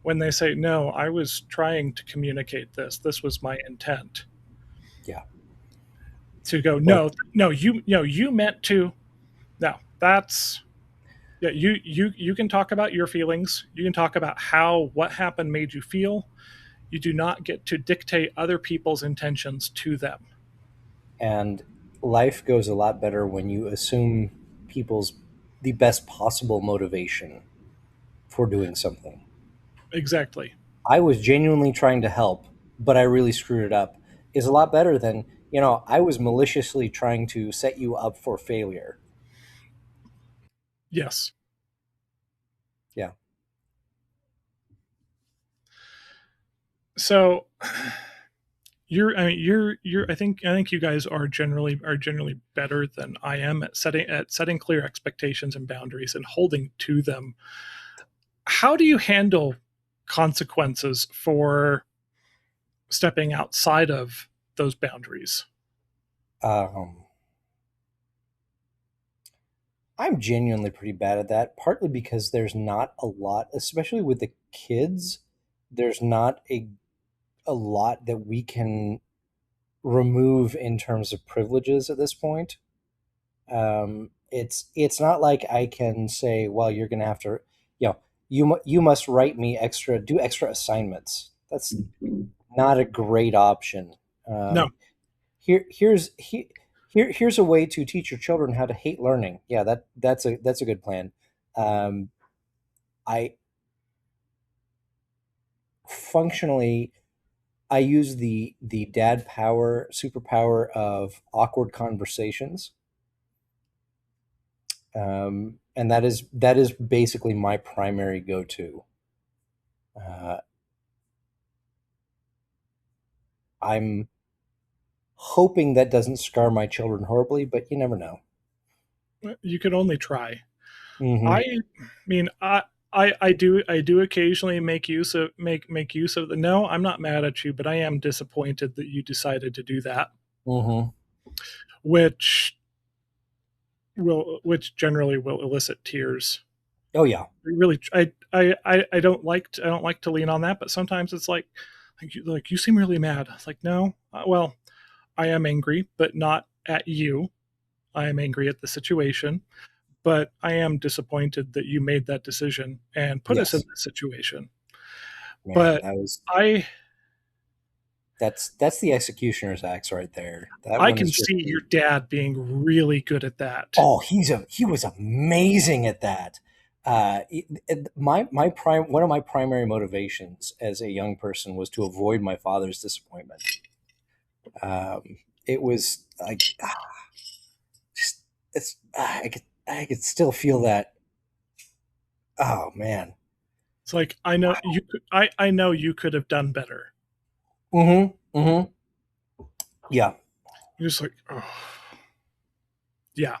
When they say, no, I was trying to communicate this was my intent. Yeah. To go, Well, no, you meant to. No, that's yeah. You can talk about your feelings. You can talk about how what happened made you feel. You do not get to dictate other people's intentions to them. and life goes a lot better when you assume people's the best possible motivation for doing something. Exactly. I was genuinely trying to help, but I really screwed it up is a lot better than I was maliciously trying to set you up for failure. Yes. Yeah. So I think you guys are generally better than I am at setting clear expectations and boundaries and holding to them. How do you handle consequences for stepping outside of those boundaries? Um, I'm genuinely pretty bad at that, partly because there's not a lot, especially with the kids, there's not a lot that we can remove in terms of privileges at this point. It's not like I can say, well, you're going to have to, you must write me do extra assignments. That's not a great option. No. Here here's he, here's a way to teach your children how to hate learning. Yeah, that's a good plan. Um, I functionally I use the dad power superpower of awkward conversations. And that is basically my primary go-to. Uh, I'm hoping that doesn't scar my children horribly, but you never know. You can only try. Hmm. I mean, I do occasionally make use of the. No, I'm not mad at you, but I am disappointed that you decided to do that, Hmm. which which generally will elicit tears. Oh yeah. Really, I don't like to lean on that, but sometimes it's like you seem really mad. It's like, no, well, I am angry, but not at you. I am angry at the situation, but I am disappointed that you made that decision and put us in Yes. this situation. Man, But that was I that's the executioner's axe right there. That I one is can just see your dad being really good at that. oh, he was amazing at that. My prime one of my primary motivations as a young person was to avoid my father's disappointment. It was like just I could still feel that. Oh man. It's like I know you could have done better. Mm-hmm. Mm-hmm. Yeah. You're just like, oh, yeah.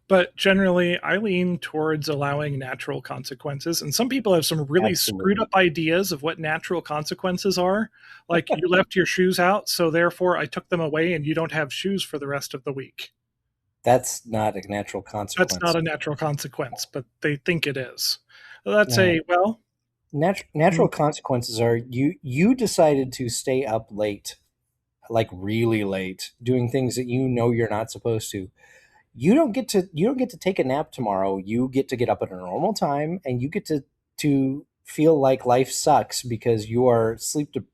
But generally, I lean towards allowing natural consequences. And some people have some really screwed Absolutely. up ideas of what natural consequences are. Like, you left your shoes out, so therefore I took them away and you don't have shoes for the rest of the week. That's not a natural That's not consequence. a natural consequence, but they think it is. That's Uh, a, well, natural consequences are you decided to stay up late, like really late, doing things that you know you're not supposed to. You don't get to take a nap tomorrow. You get to get up at a normal time, and you get to feel like life sucks because you are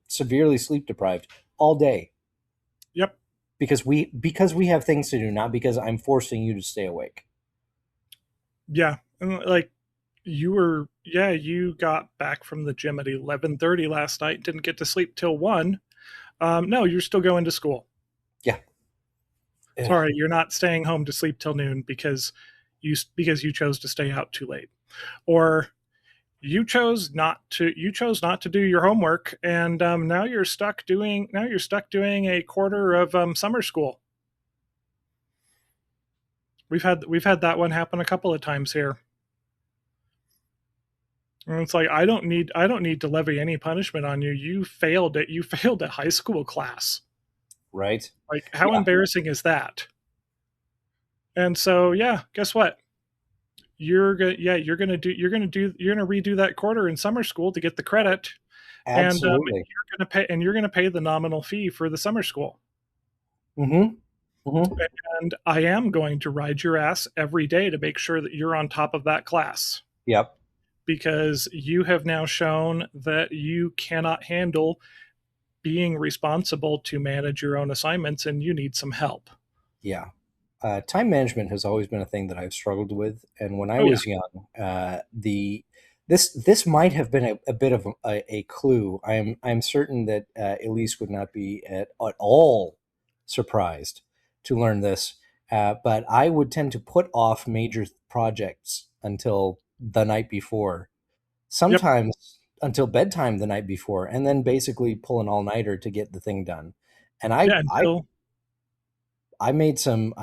severely sleep deprived all day yep, because we have things to do, not because I'm forcing you to stay awake. yeah. And like, you got back from the gym at 11:30 last night, didn't get to sleep till 1. No, you're still going to school. Yeah. Ugh. Sorry, you're not staying home to sleep till noon because you chose to stay out too late, or you chose not to do your homework, and now you're stuck doing a quarter of summer school. We've had that one happen a couple of times here. And it's like, I don't need to levy any punishment on you. You failed a high school class. Right. Like, how Yeah. embarrassing is that? And so, yeah, guess what? You're gonna redo that quarter in summer school to get the credit, and Absolutely. you're gonna pay the nominal fee for the summer school. Mm-hmm. Mm-hmm. And I am going to ride your ass every day to make sure that you're on top of that class, Yep. because you have now shown that you cannot handle being responsible to manage your own assignments, and you need some help. Yeah. Time management has always been a thing that I've struggled with, and when I Oh yeah. was young, the this might have been a bit of a clue. I'm certain that Elise would not be at all surprised to learn this. But I would tend to put off major projects until the night before, Yep. sometimes until bedtime the night before, and then basically pull an all-nighter to get the thing done. And Yeah. I made some,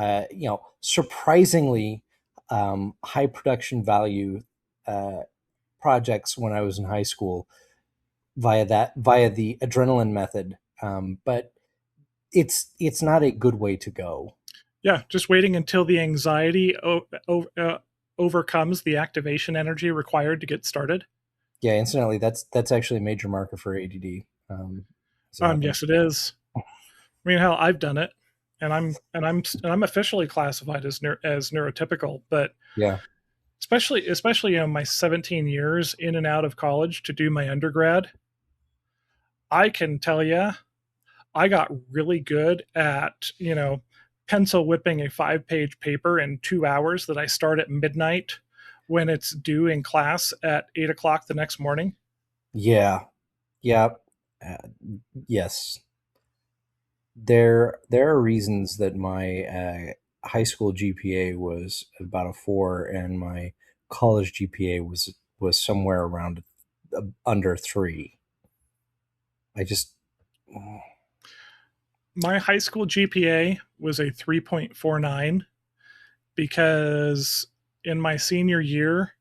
surprisingly high production value uh, projects when I was in high school via the adrenaline method. But it's not a good way to go. Yeah. Just waiting until the anxiety overcomes the activation energy required to get started. Yeah, incidentally, that's actually a major marker for ADD. As it happens. Yes, it is. I mean, hell, I've done it, and I'm officially classified as neurotypical. But Yeah. especially my 17 years in and out of college to do my undergrad, I can tell you, I got really good at pencil whipping a 5-page paper in 2 hours that I start at midnight when it's due in class at 8 o'clock the next morning. Yeah. Yeah. Uh, yes. There are reasons that my high school GPA was about a 4, and my college GPA was somewhere around under 3. I just My high school GPA was a 3.49 because in my senior year,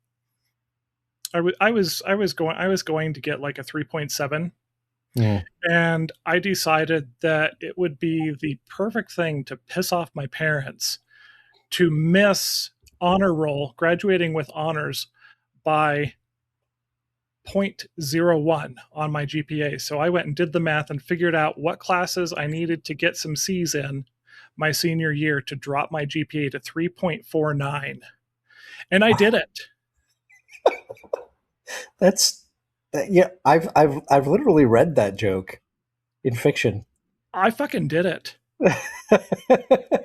I was going to get like a 3.7, mm, and I decided that it would be the perfect thing to piss off my parents to miss honor roll, graduating with honors by 0.01 on my GPA. So I went and did the math and figured out what classes I needed to get some C's in my senior year to drop my GPA to 3.49. And I did it. that's yeah. I've literally read that joke in fiction. I fucking did it. That's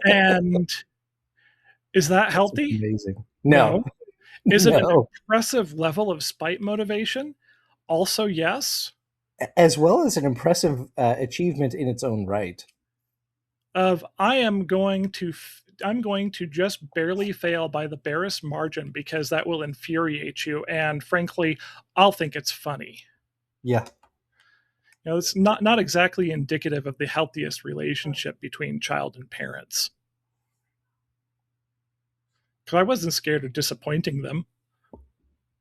And is that healthy? amazing. No, No. Is it an no. impressive level of spite motivation? Also, yes. As well as an impressive achievement in its own right. Of I'm going to just barely fail by the barest margin because that will infuriate you, and frankly, I'll think it's funny. Yeah. It's not exactly indicative of the healthiest relationship between child and parents. Because I wasn't scared of disappointing them.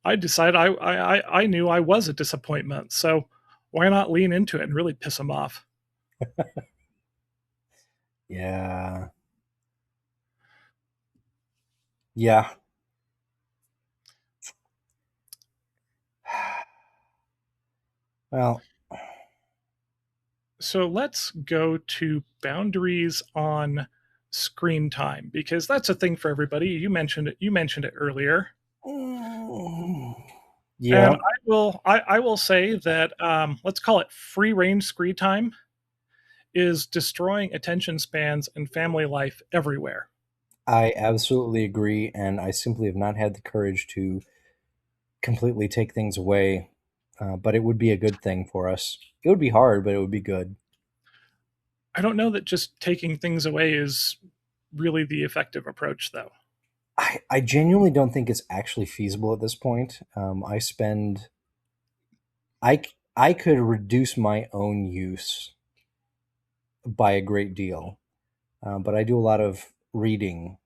I decided I knew I was a disappointment, so why not lean into it and really piss them off? Yeah. Yeah. Well, So let's go to boundaries on screen time because that's a thing for everybody. You mentioned it earlier. And yeah, I will say that let's call it free range screen time is destroying attention spans and family life everywhere. I absolutely agree, and I simply have not had the courage to completely take things away. But it would be a good thing for us. It would be hard, but it would be good. I don't know that just taking things away is really the effective approach, though. I genuinely don't think it's actually feasible at this point. I I could reduce my own use by a great deal, but I do a lot of reading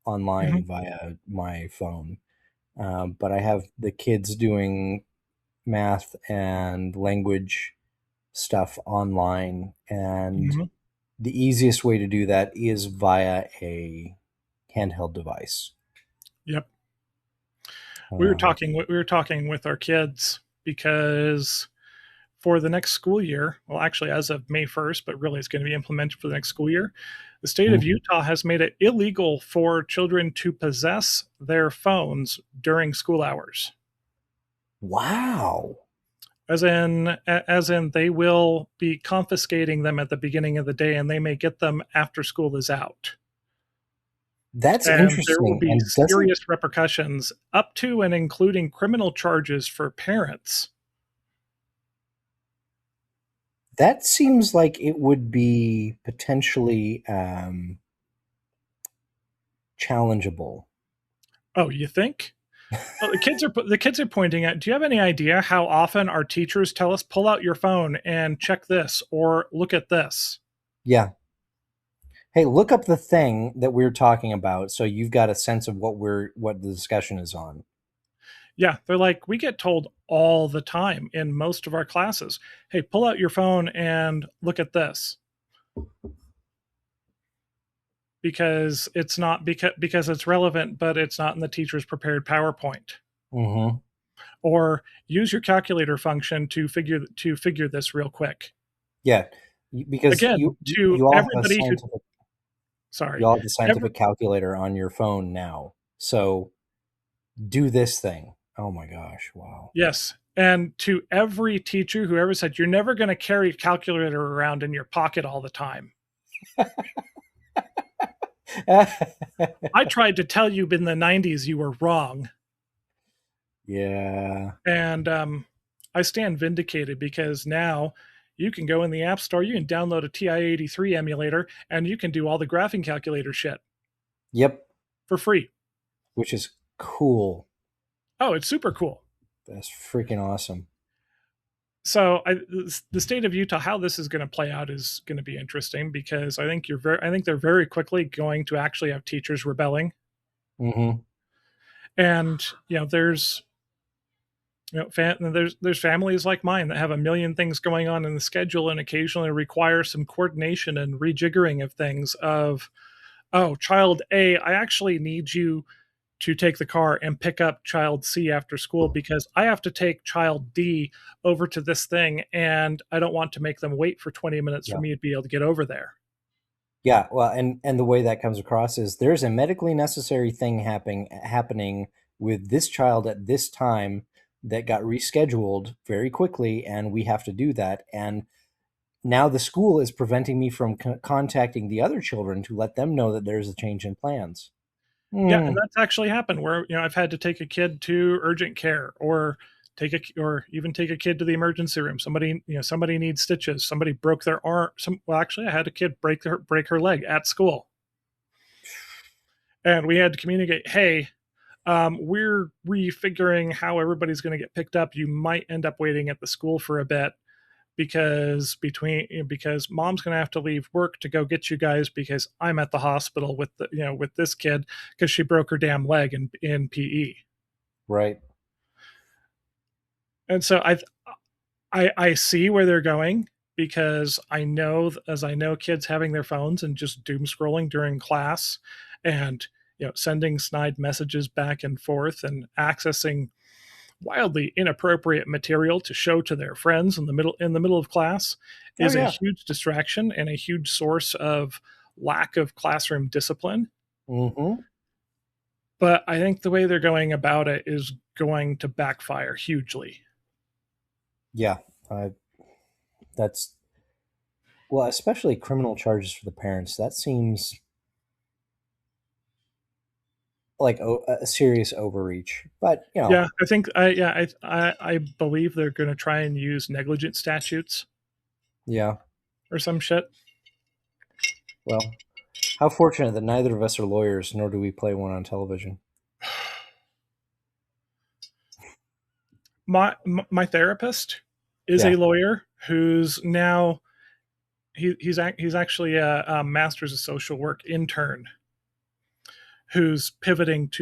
Mm-hmm. online via my phone. But I have the kids doing math and language stuff online, and Mm-hmm. the easiest way to do that is via a handheld device. Yep. Uh, We were talking with our kids because for the next school year, well, actually, as of May 1st, but really it's going to be implemented for the next school year, the state of mhm. Utah has made it illegal for children to possess their phones during school hours. Wow, As in they will be confiscating them at the beginning of the day and they may get them after school is out. that's And there will interesting. be And doesn't serious repercussions up to and including criminal charges for parents. That seems like it would be potentially challengeable. Oh, you think? Well, the kids are pointing at. Do you have any idea how often our teachers tell us pull out your phone and check this or look at this? Yeah. Hey, look up the thing that we're talking about so you've got a sense of what the discussion is on. Yeah, they're like, we get told all the time in most of our classes, hey, pull out your phone and look at this because it's relevant, but it's not in the teacher's prepared PowerPoint. Mm-hmm. Or use your calculator function to figure this real quick. Yeah, because Again, to you all have a everybody who you sorry, all have a every, scientific calculator on your phone now. So do this thing. Oh my gosh! Wow. yes, and to every teacher who ever said you're never going to carry a calculator around in your pocket all the time. I tried to tell you in the 90s you were wrong. Yeah. And I stand vindicated because now you can go in the App Store, you can download a TI-83 emulator, and you can do all the graphing calculator shit Yep. for free. Which is cool. Oh, it's super cool. That's freaking awesome. So the state of Utah, how this is going to play out is going to be interesting because I think they're very quickly going to actually have teachers rebelling, Mm-hmm. and there's families like mine that have a million things going on in the schedule and occasionally require some coordination and rejiggering of things. Of oh, child A, I actually need you to take the car and pick up child C after school because I have to take child D over to this thing and I don't want to make them wait for 20 minutes for Yeah. me to be able to get over there. Yeah. Well, and the way that comes across is there's a medically necessary thing happening with this child at this time that got rescheduled very quickly, and we have to do that. And now the school is preventing me from contacting the other children to let them know that there's a change in plans. Yeah, and Mm, that's actually happened where I've had to take a kid to urgent care or even take a kid to the emergency room. Somebody needs stitches. Somebody broke their arm. Actually, I had a kid break her leg at school, and we had to communicate. Hey, we're refiguring how everybody's going to get picked up. You might end up waiting at the school for a bit because mom's going to have to leave work to go get you guys because I'm at the hospital with this kid because she broke her damn leg in PE. right. And so I see where they're going because I know kids having their phones and just doom scrolling during class and sending snide messages back and forth and accessing wildly inappropriate material to show to their friends in the middle of class Oh is a yeah. huge distraction and a huge source of lack of classroom discipline. Mm-hmm. But I think the way they're going about it is going to backfire hugely. Yeah. That's well, especially criminal charges for the parents. That seems like a serious overreach. But Yeah, I think I believe they're going to try and use negligent statutes yeah. or some shit. Well, how fortunate that neither of us are lawyers, nor do we play one on television. My therapist is Yeah. a lawyer who's now he's actually a master's of social work intern who's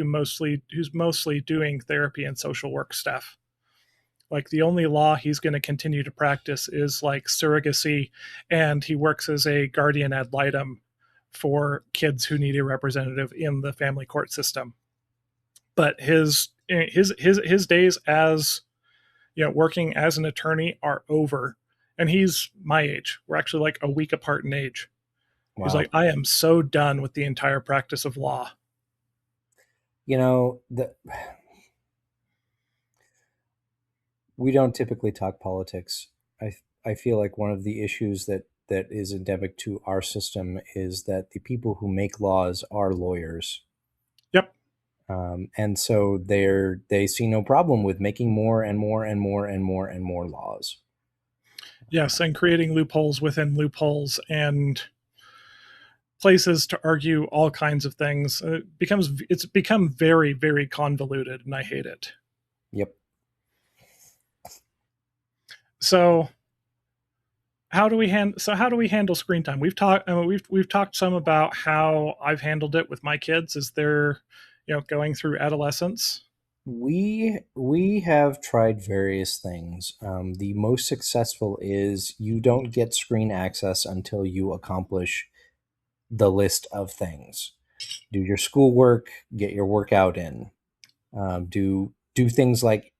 mostly doing therapy and social work stuff. Like the only law he's going to continue to practice is like surrogacy, and he works as a guardian ad litem for kids who need a representative in the family court system. But his days as working as an attorney are over, and he's my age. We're actually like a week apart in age. He's Wow. like, I am so done with the entire practice of law. The we don't typically talk politics. I feel like one of the issues that is endemic to our system is that the people who make laws are lawyers. Yep. And so they see no problem with making more and more and more and more and more laws. Yes, and creating loopholes within loopholes and places to argue all kinds of things. It's become very, very convoluted, and I hate it. Yep. So how do we handle screen time? We've talked some about how I've handled it with my kids as they're going through adolescence. We have tried various things. The most successful is you don't get screen access until you accomplish the list of things. Do your schoolwork, get your workout in. Do things like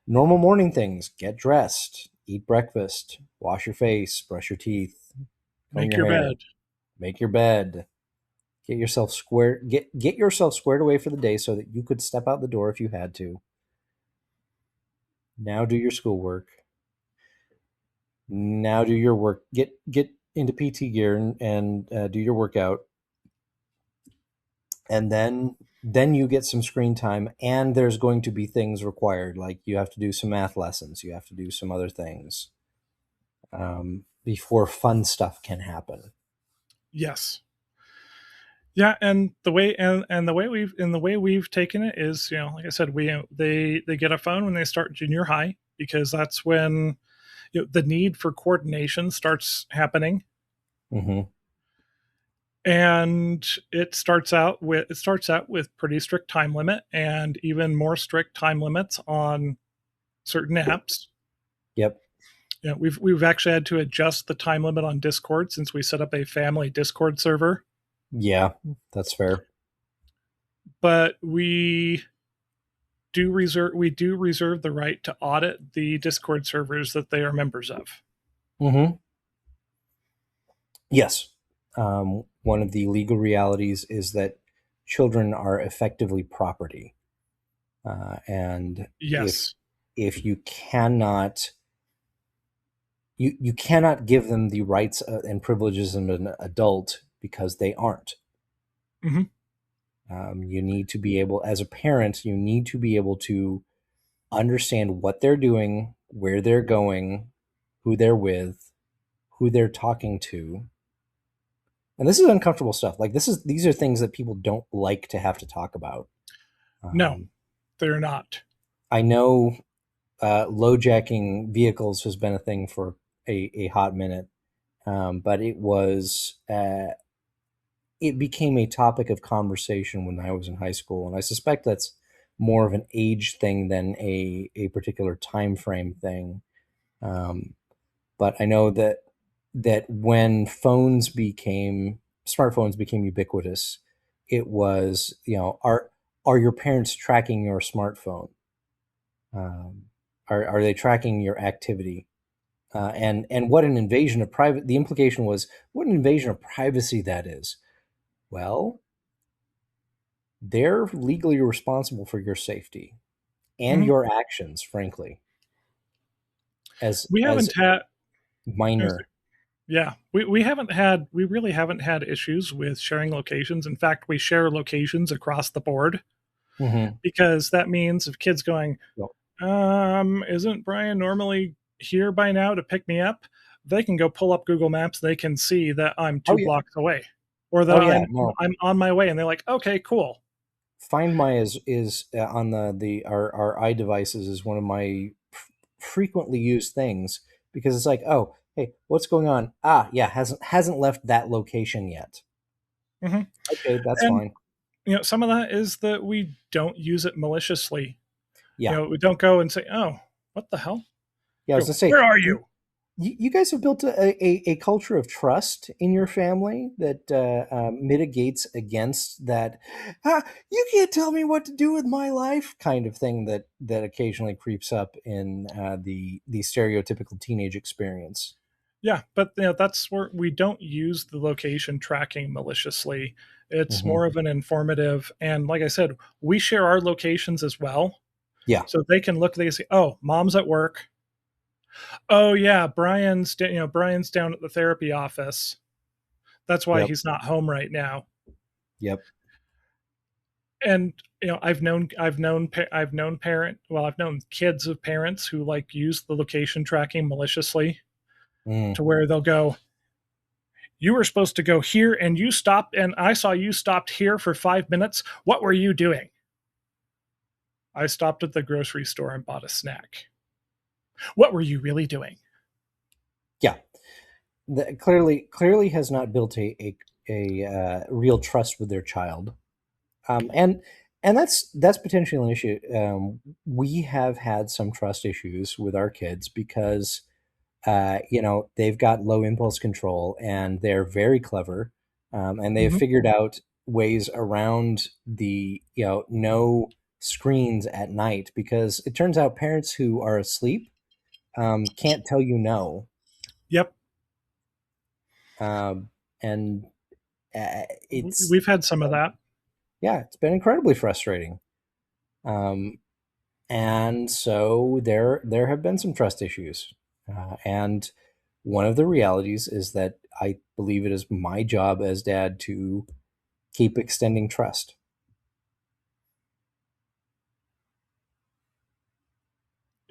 normal morning things. Get dressed, eat breakfast, wash your face, brush your teeth, comb Make your your hair, bed. make your bed, get yourself squared away for the day so that you could step out the door if you had to. Now do your schoolwork. Now do your work. Get into PT gear and do your workout, and then you get some screen time. And there's going to be things required, like you have to do some math lessons, you have to do some other things before fun stuff can happen. Yes. Yeah, and the way we've taken it is, like I said, they get a phone when they start junior high, because that's when the need for coordination starts happening. Mm-hmm. And it starts out with pretty strict time limit, and even more strict time limits on certain apps. Yep. We've actually had to adjust the time limit on Discord since we set up a family Discord server. Yeah, that's fair. But we do reserve the right to audit the Discord servers that they are members of. Mm-hmm. Yes. One of the legal realities is that children are effectively property, and Yes. if you cannot you cannot give them the rights and privileges of an adult because they aren't. Mm-hmm. You need to be able, as a parent, you need to be able to understand what they're doing, where they're going, who they're with, who they're talking to. And this is uncomfortable stuff. Like these are things that people don't like to have to talk about. No, Um, they're not. I know low jacking vehicles has been a thing for a hot minute, but it became a topic of conversation when I was in high school, and I suspect that's more of an age thing than a particular time frame thing. Um, but I know that when smartphones became ubiquitous, it was are your parents tracking your smartphone? Um, are they tracking your activity? And what an invasion of private. The implication was what an invasion of privacy that is. Well, they're legally responsible for your safety and Mm-hmm. your actions, frankly, We as haven't had. minor. Yeah, we really haven't had issues with sharing locations. In fact, we share locations across the board, Mm-hmm. because that means if kids going, Well, isn't Brian normally here by now to pick me up? They can go pull up Google Maps. They can see that I'm oh two yeah, blocks away, or that oh yeah. I'm No, I'm on my way, and they're like, okay, cool. Find My is on the our iDevices is one of my frequently used things because it's like, oh, hey, what's going on? Ah, yeah, hasn't left that location yet. Hmm. Okay, that's And fine. some of that is that we don't use it maliciously. Yeah, We don't go and say, oh, what the hell? yeah. I was Go, gonna say, where are you you? you guys have built a culture of trust in your family that mitigates against that. Ah, you can't tell me what to do with my life kind of thing that occasionally creeps up in the stereotypical teenage experience. Yeah, but that's where we don't use the location tracking maliciously. It's Hmm. more of an informative, and like I said, we share our locations as well, Yeah. so they can look. They can see, oh, mom's at work. Oh yeah, Brian's down at the therapy office. That's why Yep. he's not home right now. Yep. And I've known kids of parents who like use the location tracking maliciously. Mm. to where they'll go, you were supposed to go here and you stopped, and I saw you stopped here for 5 minutes. What were you doing? I stopped at the grocery store and bought a snack. What were you really doing? Yeah, clearly has not built a real trust with their child, and that's potentially an issue. We have had some trust issues with our kids because they've got low impulse control and they're very clever, and they've Mm-hmm. figured out ways around the no screens at night, because it turns out parents who are asleep can't tell you no. Yep. And it's We've had some of that. yeah, it's been incredibly frustrating. Um, and so there have been some trust issues, and one of the realities is that I believe it is my job as dad to keep extending trust.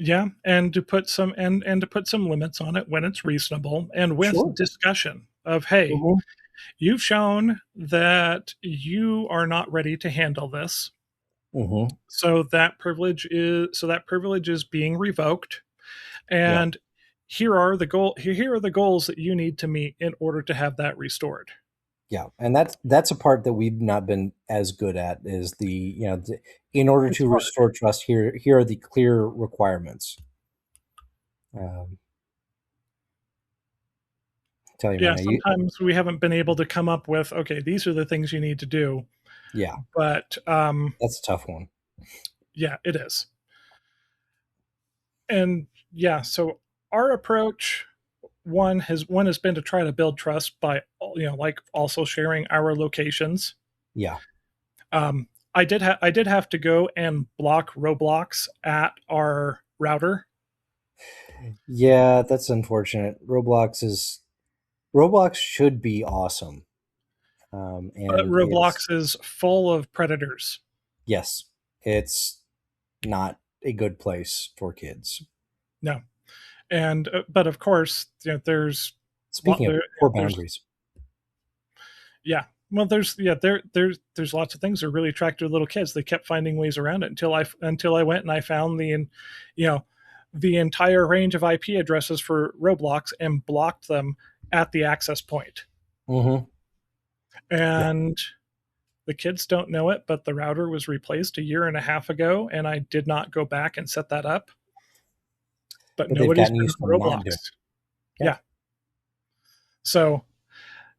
Yeah, and to put some and to put some limits on it when it's reasonable, and with Sure. discussion of, hey, Hmm. you've shown that you are not ready to handle this. Hmm. So that privilege is being revoked, Yeah, and here are the goals that you need to meet in order to have that restored. yeah, and that's a part that we've not been as good at, is in order It's to hard. restore trust, here are the clear requirements. um, tell you, Yeah, man, sometimes we haven't been able to come up with, okay, these are the things you need to do, yeah, but that's a tough one. yeah, it is. And yeah, so our approach, one has been to try to build trust by, like, also sharing our locations. Yeah. I did have to go and block Roblox at our router. Yeah, that's unfortunate. Roblox should be awesome. But And it's Roblox is full of predators. yes, it's not a good place for kids. No, and but of course, there's lot Speaking of there. poor There's boundaries. Yeah. Well, there's lots of things that are really attractive to little kids. They kept finding ways around it until I went and I found you know, the entire range of IP addresses for Roblox and blocked them at the access point. Hmm. Yeah, And the kids don't know it, but the router was replaced a year and a half ago, and I did not go back and set that up. But but they've nobody's gotten been used to on not doing. Roblox. Yeah, Yeah. So,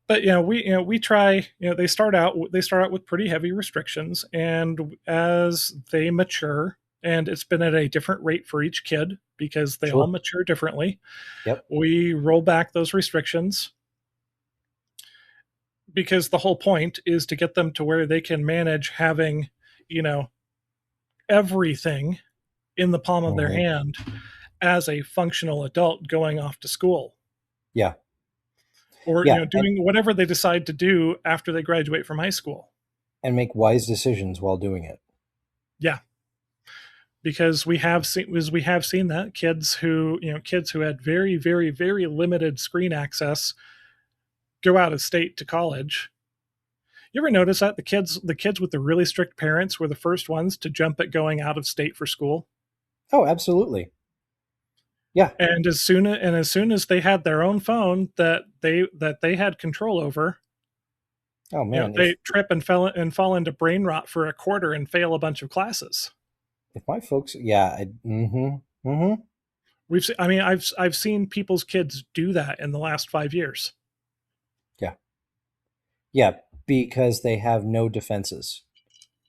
but we try. They start out with pretty heavy restrictions, and as they mature, and it's been at a different rate for each kid because they all sure. mature differently, Yep. we roll back those restrictions, because the whole point is to get them to where they can manage having, you know everything in the palm of their Hmm. hand as a functional adult going off to school, Yeah, or yeah, doing whatever they decide to do after they graduate from high school. and make wise decisions while doing it. Yeah, because we have seen that kids who had very, very, very limited screen access go out of state to college. You ever notice that the kids with the really strict parents were the first ones to jump at going out of state for school? Oh, absolutely. Yeah. And as soon as they had their own phone that they had control over, Oh man, they trip and fall into brain rot for a quarter and fail a bunch of classes. if my folks, yeah, hmm. I mean, I've seen people's kids do that in the last 5 years. Yeah, yeah, because they have no defenses.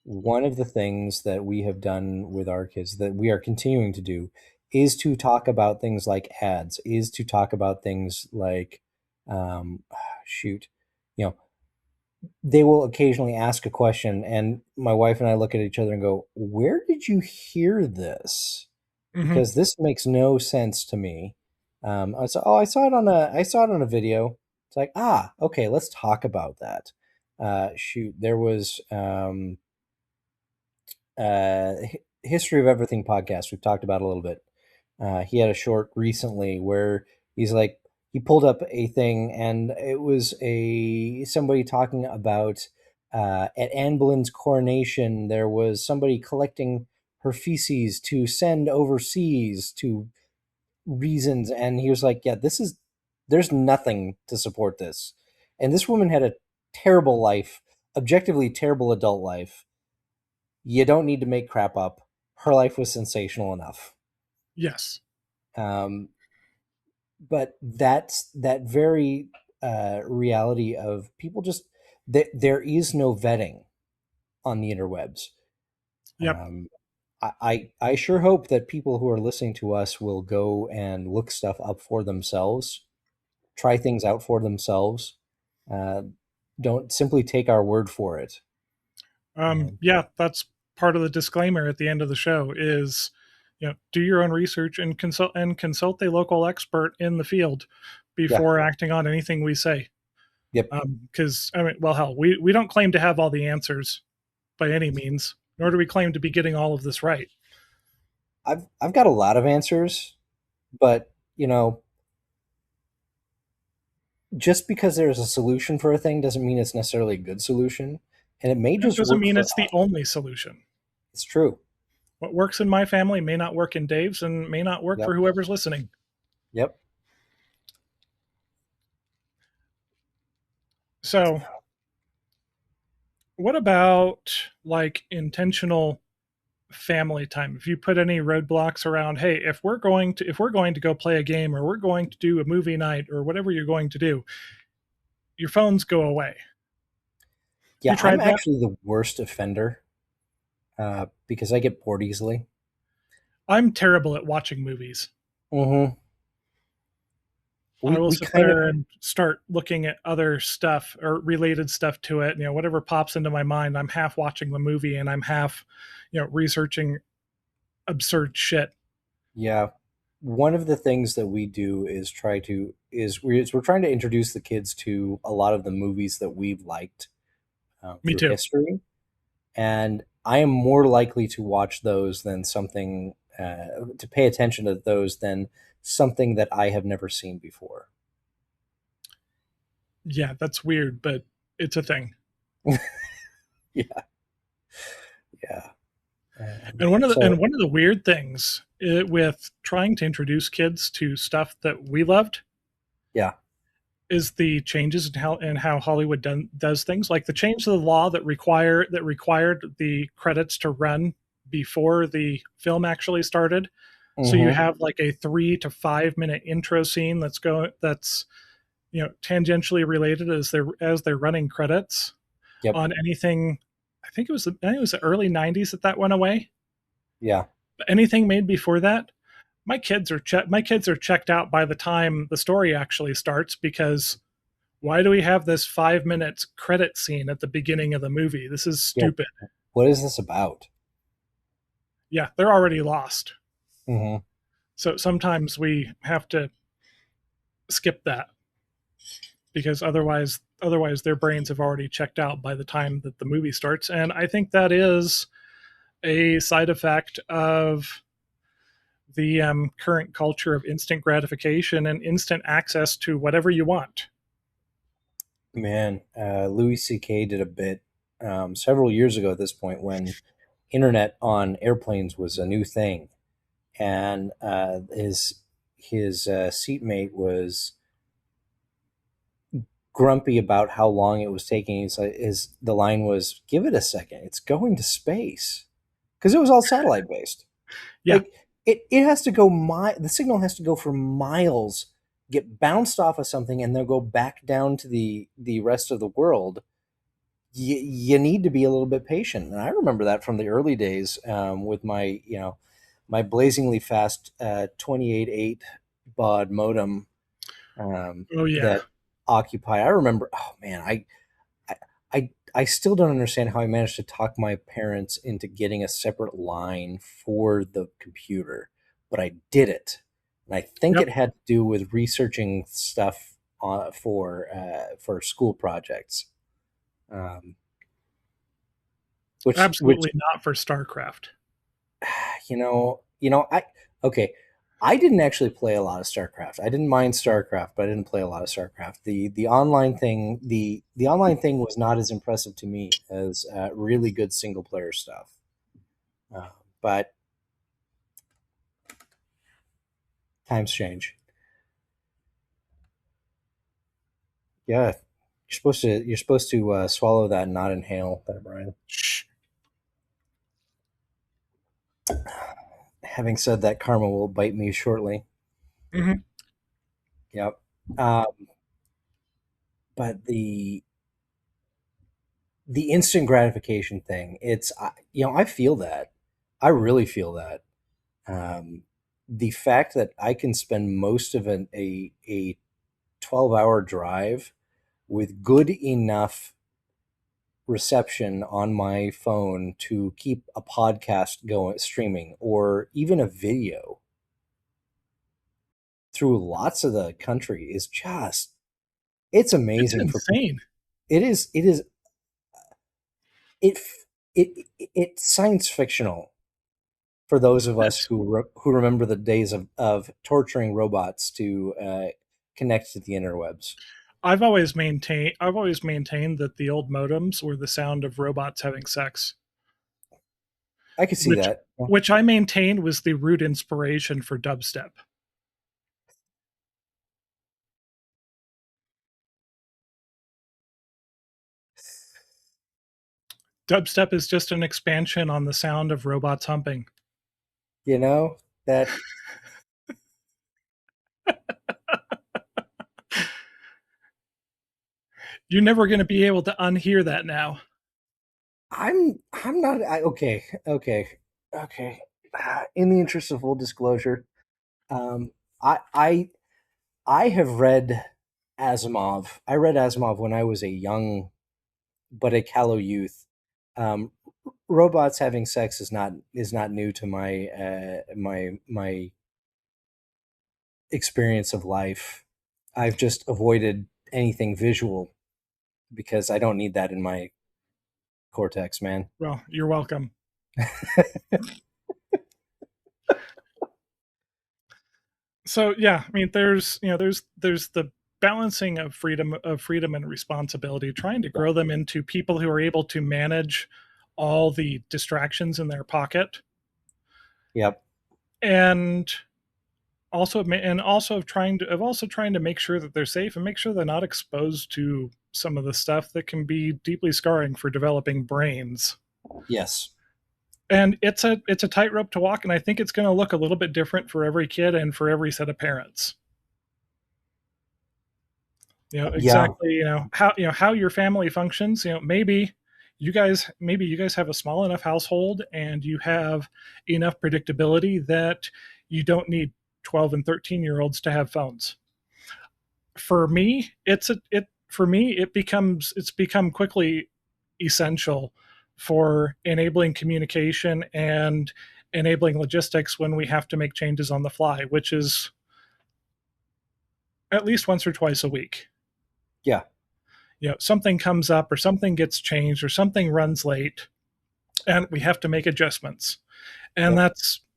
One of the things that we have done with our kids, that we are continuing to do, is to talk about things like ads, is to talk about things like, um, shoot, you know, they will occasionally ask a question, and my wife and I look at each other and go, "Where did you hear this? Hmm. Because this makes no sense to me." I saw it on a video. It's like, okay, let's talk about that. Shoot, there was History of Everything podcast we've talked about a little bit. He had a short recently where he's like, he pulled up a thing, and it was a somebody talking about at Anne Boleyn's coronation. There was somebody collecting her feces to send overseas to reasons, and he was like, "Yeah, this is there's nothing to support this." And this woman had a terrible life, objectively terrible adult life. You don't need to make crap up. Her life was sensational enough. Yes. Um, but that's that very reality of people just there is no vetting on the interwebs. Yep. Um, I sure hope that people who are listening to us will go and look stuff up for themselves, try things out for themselves. Uh, don't simply take our word for it. Yeah, that's part of the disclaimer at the end of the show is, do your own research and consult a local expert in the field Yeah. before acting on anything we say. Yep. Because I mean, well, hell, we don't claim to have all the answers by any means, nor do we claim to be getting all of this right. I've got a lot of answers, but just because there's a solution for a thing doesn't mean it's necessarily a good solution, and it may It just doesn't work mean for it's the us. only solution. It's true. What works in my family may not work in Dave's and may not work Yep. for whoever's listening. Yep. So, what about like intentional family time? If you put any roadblocks around, hey, if we're going to go play a game or we're going to do a movie night or whatever you're going to do, your phones go away. Yeah, You I'm tried that? actually the worst offender because I get bored easily. I'm terrible at watching movies. Mm-hmm. I will We sit kind of there and start looking at other stuff or related stuff to it. Whatever pops into my mind, I'm half watching the movie and I'm half, researching absurd shit. yeah. One of the things that we do is we're trying to introduce the kids to a lot of the movies that we've liked Me through too. history, and I am more likely to watch those than to pay attention to those than something that I have never seen before. Yeah, that's weird, but it's a thing. Yeah, yeah, And so one of the weird things with trying to introduce kids to stuff that we loved yeah, is the changes in how Hollywood does things, like the change to the law that required the credits to run before the film actually started. So you mm-hmm. have like a 3 to 5 minute intro scene that's tangentially related as they're running credits Yep, on anything. I think it was the early '90s that went away. yeah, But anything made before that, my kids are checked out by the time the story actually starts, because why do we have this 5 minutes credit scene at the beginning of the movie? This is yeah. stupid. What is this about? Yeah, they're already lost. Mm-hmm. So sometimes we have to skip that, because otherwise their brains have already checked out by the time that the movie starts. And I think that is a side effect of the current culture of instant gratification and instant access to whatever you want. Man, Louis C.K. did a bit several years ago at this point when internet on airplanes was a new thing, and his seatmate was grumpy about how long it was taking. The line was, "Give it a second, it's going to space," because it was all satellite based. Yeah. Like it has to the signal has to go for miles, get bounced off of something, and then go back down to the rest of the world. You need to be a little bit patient, and I remember that from the early days with my blazingly fast 28.8 baud modem Oh yeah. that Occupy. I remember. Oh man, I I still don't understand how I managed to talk my parents into getting a separate line for the computer, but I did it, and I think Yep. it had to do with researching stuff for school projects, um, which Absolutely not for StarCraft. I okay. I didn't actually play a lot of StarCraft. I didn't mind StarCraft, but I didn't play a lot of StarCraft. The online thing the online thing was not as impressive to me as really good single player stuff. Uh, but times change. Yeah, you're supposed to swallow that, and not inhale, there, Brian. Shh. Having said that, karma will bite me shortly. Hmm. Yep. Uh, but the instant gratification thing, I feel that. I really feel that. Um, the fact that I can spend most of a 12-hour drive with good enough reception on my phone to keep a podcast going streaming, or even a video through lots of the country, is just, it's It's amazing for people. insane. It is it it's science fictional for those of us Yes. who remember the days of torturing robots to connect to the interwebs. I've always maintained that the old modems were the sound of robots having sex, I could see which that. which I maintained was the root inspiration for dubstep. Dubstep is just an expansion on the sound of robots humping. You know that You're never going to be able to unhear that now. I'm not okay. In the interest of full disclosure, um, I I I have read Asimov. I read Asimov when I was a young but a callow youth. Um, Robots having sex is not new to my experience of life. I've just avoided anything visual because I don't need that in my cortex, man. Well, you're welcome. So yeah, I mean, there's the balancing of freedom and responsibility, trying to Yeah. grow them into people who are able to manage all the distractions in their pocket, Yep. and also trying to make sure that they're safe and make sure they're not exposed to some of the stuff that can be deeply scarring for developing brains. Yes. And it's a tightrope to walk, and I think it's going to look a little bit different for every kid and for every set of parents. Yeah. Exactly, how your family functions. Maybe you guys have a small enough household and you have enough predictability that you don't need 12 and 13-year-olds to have phones. For me, it's become quickly essential for enabling communication and enabling logistics when we have to make changes on the fly, which is at least once or twice a week. Yeah. Something comes up or something gets changed or something runs late, and we have to make adjustments. And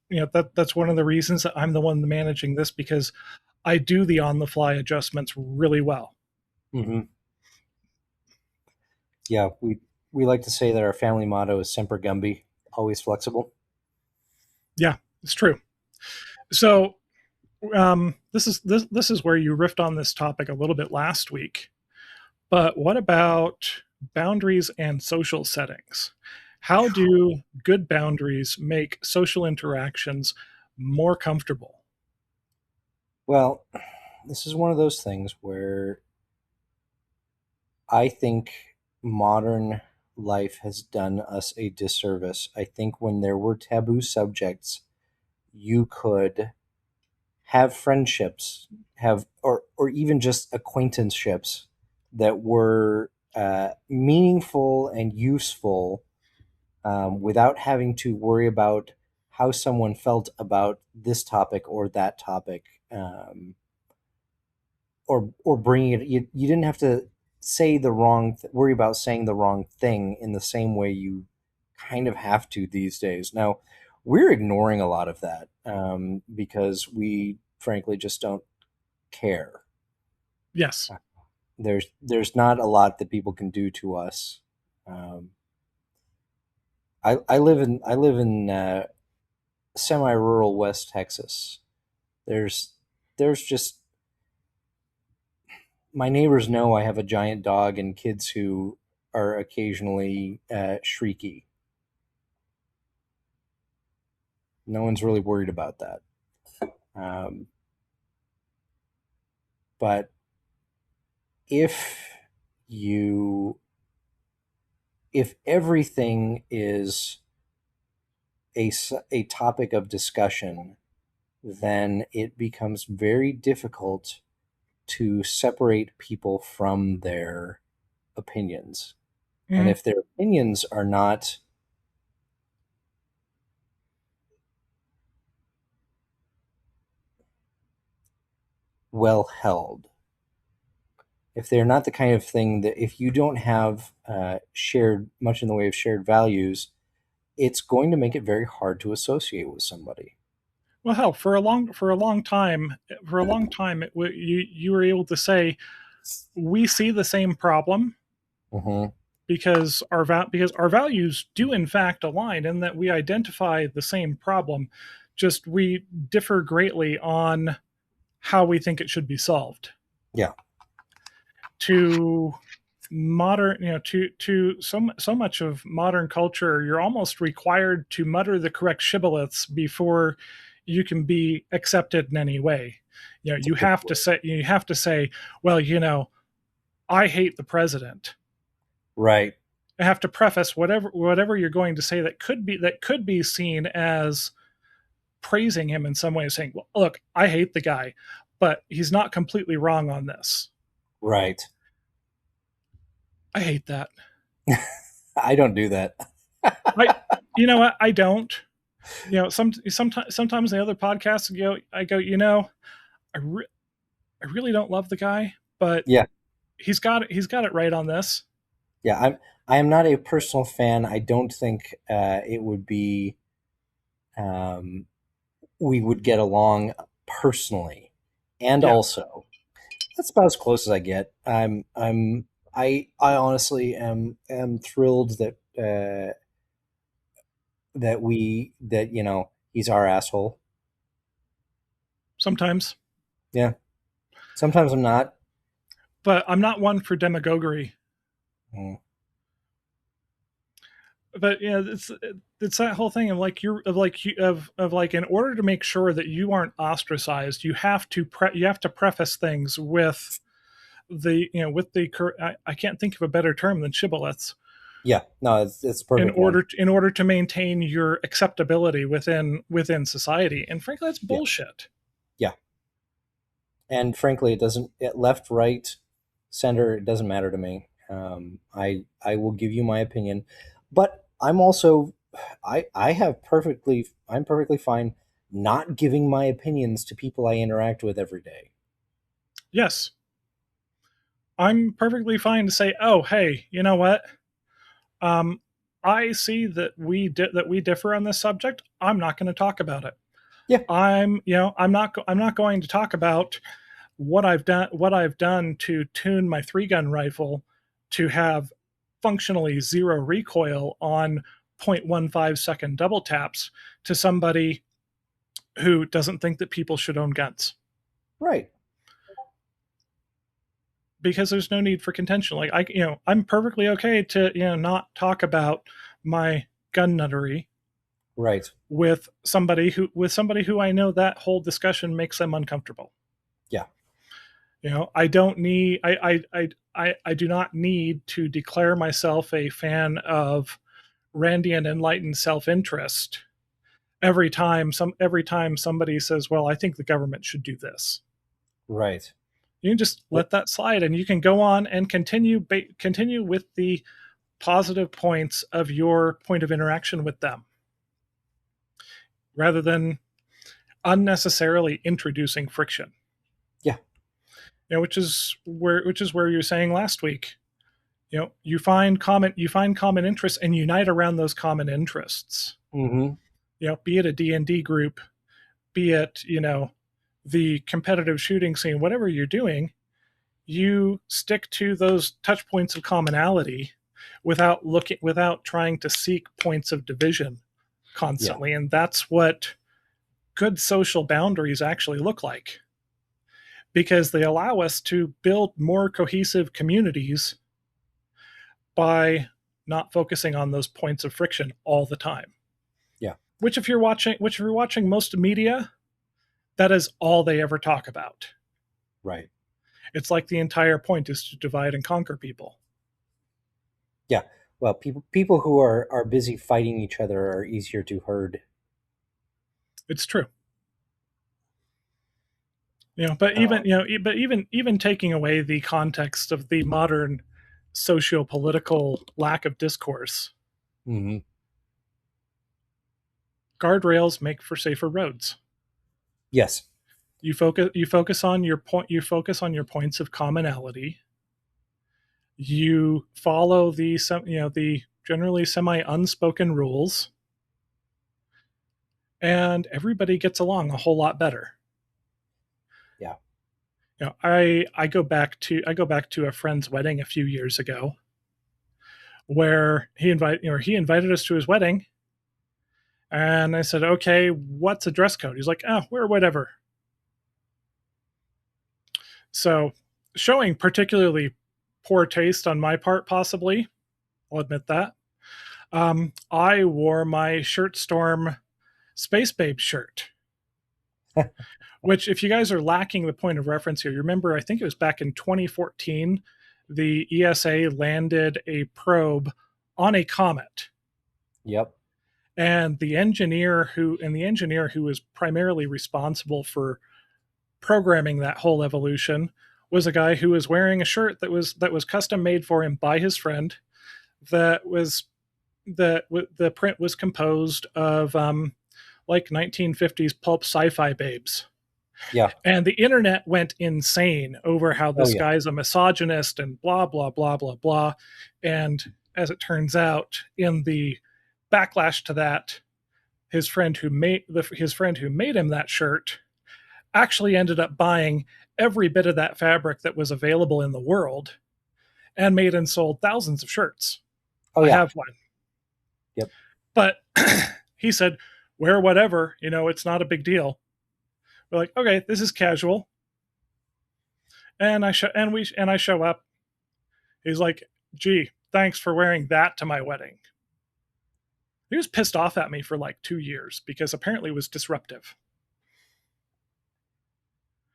Yep. that's one of the reasons that I'm the one managing this, because I do the on the fly adjustments really well. Hmm. Yeah. We like to say that our family motto is Semper Gumby, always flexible. Yeah, it's true. So this is where you riffed on this topic a little bit last week. But what about boundaries and social settings? How do good boundaries make social interactions more comfortable? Well, this is one of those things where I think modern life has done us a disservice. I think when there were taboo subjects, you could have friendships, have or even just acquaintanceships that were meaningful and useful, without having to worry about how someone felt about this topic or that topic. Or bringing it, you didn't have to worry about saying the wrong thing in the same way you kind of have to these days. Now, we're ignoring a lot of that because we frankly just don't care. Yes. There's not a lot that people can do to us. Um, I live in semi-rural West Texas. There's there's just my neighbors know I have a giant dog and kids who are occasionally shrieky. No one's really worried about that. Um, but if you if everything is a topic of discussion, then it becomes very difficult to separate people from their opinions. And Mhm. if their opinions are not well held, if they're not the kind of thing that if you don't have shared much in the way of shared values, it's going to make it very hard to associate with somebody. Well, hell, for a long time, you were able to say we see the same problem Mm-hmm. because our values do in fact align, in that we identify the same problem, just we differ greatly on how we think it should be solved. Yeah. To modern, to so much of modern culture, you're almost required to mutter the correct shibboleths before you can be accepted in any way. That's a good word. You have to say, well, I hate the president. Right. I have to preface whatever you're going to say that could be seen as praising him in some way, saying, well, look, I hate the guy, but he's not completely wrong on this. Right. I hate that. I don't do that. I You know what? I don't. Sometimes the other podcasts I go, I, re- I really don't love the guy, but Yeah. he's got it right on this. Yeah. I am not a personal fan. I don't think it would be um, we would get along personally. And Yeah. also, that's about as close as I get. I honestly am thrilled that he's our asshole. Sometimes, Yeah. Sometimes I'm not. but I'm not one for demagoguery. Mm. But it's that whole thing of like in order to make sure that you aren't ostracized, you have to preface things with I can't think of a better term than shibboleths, Yeah. No, it's a perfect one. in order to maintain your acceptability within society. And frankly, that's Yeah. bullshit. Yeah. And frankly, left, right, center. It doesn't matter to me. I will give you my opinion, but I'm perfectly fine not giving my opinions to people I interact with every day. Yes, I'm perfectly fine to say, oh, hey, you know what? Um, I see that that we differ on this subject. I'm not going to talk about it. Yeah. I'm not going to talk about what I've done to tune my 3-gun rifle to have functionally zero recoil on 0.15 second double taps to somebody who doesn't think that people should own guns, Right. because there's no need for contention. Like I'm perfectly okay to not talk about my gun nuttery Right. with somebody who I know that whole discussion makes them uncomfortable. Yeah. I don't need I do not need to declare myself a fan of Randian enlightened self-interest every time somebody says, well, I think the government should do this. Right. You can just let that slide, and you can go on and continue with the positive points of your point of interaction with them, rather than unnecessarily introducing friction. Yeah. Which is where you were saying last week. You find common interests and unite around those common interests. Mm-hmm. be it a D&D group, be it, the competitive shooting scene, whatever you're doing, you stick to those touch points of commonality without trying to seek points of division Yeah. constantly. And that's what good social boundaries actually look like, because they allow us to build more cohesive communities by not focusing on those points of friction all the time. Yeah. Which if you're watching most media, that is all they ever talk about. Right. It's like the entire point is to divide and conquer people. Yeah. Well, people who are busy fighting each other are easier to herd. It's true. But even Um, even taking away the context of the modern socio-political lack of discourse, mhm. guardrails make for safer roads. Yes. You focus on your point. You focus on your points of commonality. You follow the generally semi unspoken rules, and everybody gets along a whole lot better. Yeah. I go back to a friend's wedding a few years ago, where he invited us to his wedding, and I said, "Okay, what's a dress code?" He's like, "Oh, wear whatever." So, showing particularly poor taste on my part, possibly. I'll admit that. I wore my Shirt Storm Space Babe shirt, which, if you guys are lacking the point of reference here, you remember, I think it was back in 2014, the ESA landed a probe on a comet. Yep. And the engineer who was primarily responsible for programming that whole evolution was a guy who was wearing a shirt that was custom made for him by his friend. That was the print was composed of like 1950s pulp sci-fi babes. Yeah. And the internet went insane over how Oh this yeah. guy's a misogynist and blah blah blah blah blah. And as it turns out, in the backlash to that, his friend who made him that shirt actually ended up buying every bit of that fabric that was available in the world, and made and sold thousands of shirts. Oh I yeah. have one. Yep. But he said, wear whatever, it's not a big deal. We're like, okay, this is casual. And I show up. He's like, gee, thanks for wearing that to my wedding. He was pissed off at me for like 2 years because apparently it was disruptive.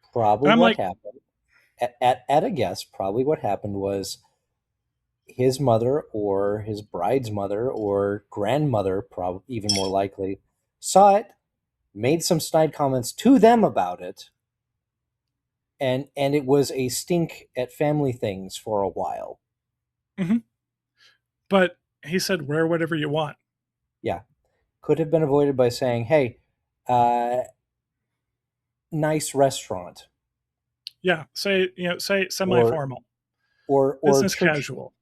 And Probably I'm what like, happened at a guess, probably what happened was his mother or his bride's mother or grandmother, probably even more likely, saw it, made some snide comments to them about it, and it was a stink at family things for a while. mm-hmm. But he said, wear whatever you want. Yeah, could have been avoided by saying, "Hey, uh, nice restaurant," Yeah, say or semi-formal, or business church casual.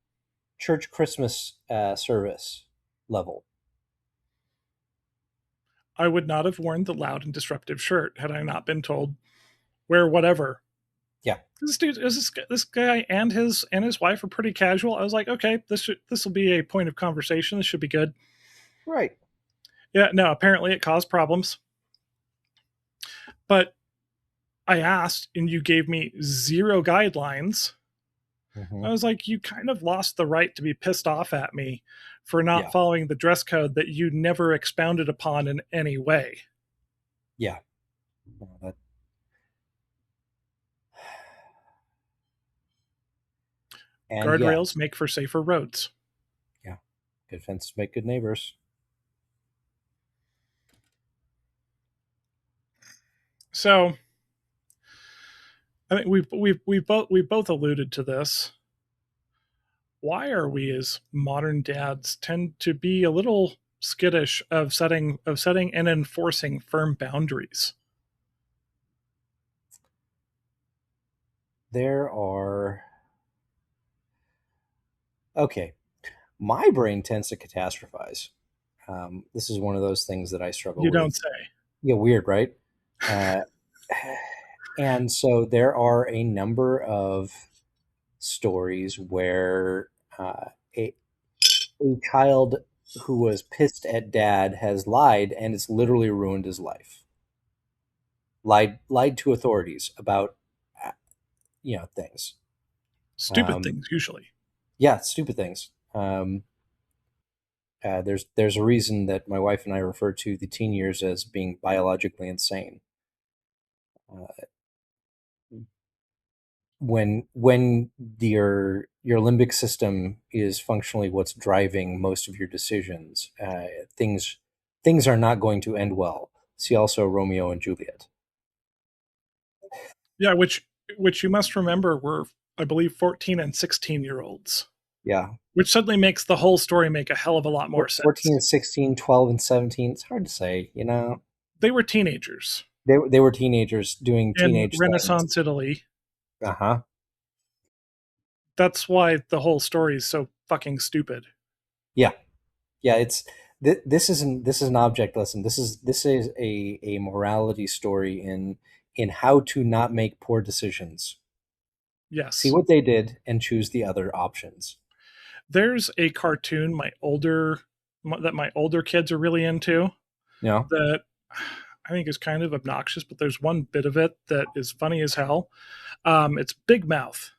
Christmas service level. I would not have worn the loud and disruptive shirt had I not been told wear whatever. Yeah, This guy and his wife are pretty casual. I was like, okay, this will be a point of conversation. This should be good. right. Yeah, no, apparently it caused problems. But I asked, and you gave me zero guidelines. Hmm. I was like, you kind of lost the right to be pissed off at me for not Yeah, following the dress code that you never expounded upon in any way. yeah. That, and Guardrails yes, make for safer roads. yeah. Good fences make good neighbors. So I think we've both alluded to this. Why are we as modern dads tend to be a little skittish of setting and enforcing firm boundaries? There are okay. My brain tends to catastrophize. This is one of those things that I struggle You don't with. say. Yeah, weird, right? Uh, and so there are a number of stories where a, a child who was pissed at dad has lied, and it's literally ruined his life. Lied to authorities about uh, things. Stupid Um, things, usually. yeah, stupid things. There's a reason that my wife and I refer to the teen years as being biologically insane. Uh, when your limbic system is functionally what's driving most of your decisions, things are not going to end well. See also Romeo and Juliet. Yeah, which you must remember were, I believe, 14 and 16-year-olds, Yeah, which suddenly makes the whole story make a hell of a lot more 14 sense. and 16, 12 and 17. It's hard to say, They were teenagers they were teenagers doing in teenage things. Renaissance Italy. Uh-huh. That's why the whole story is so fucking stupid. Yeah. Yeah, this is an object lesson. This is a morality story in how to not make poor decisions. See Yes. what they did and choose the other options. There's a cartoon that my older kids are really into You know? that I think is kind of obnoxious, but there's one bit of it that is funny as hell. It's Big Mouth.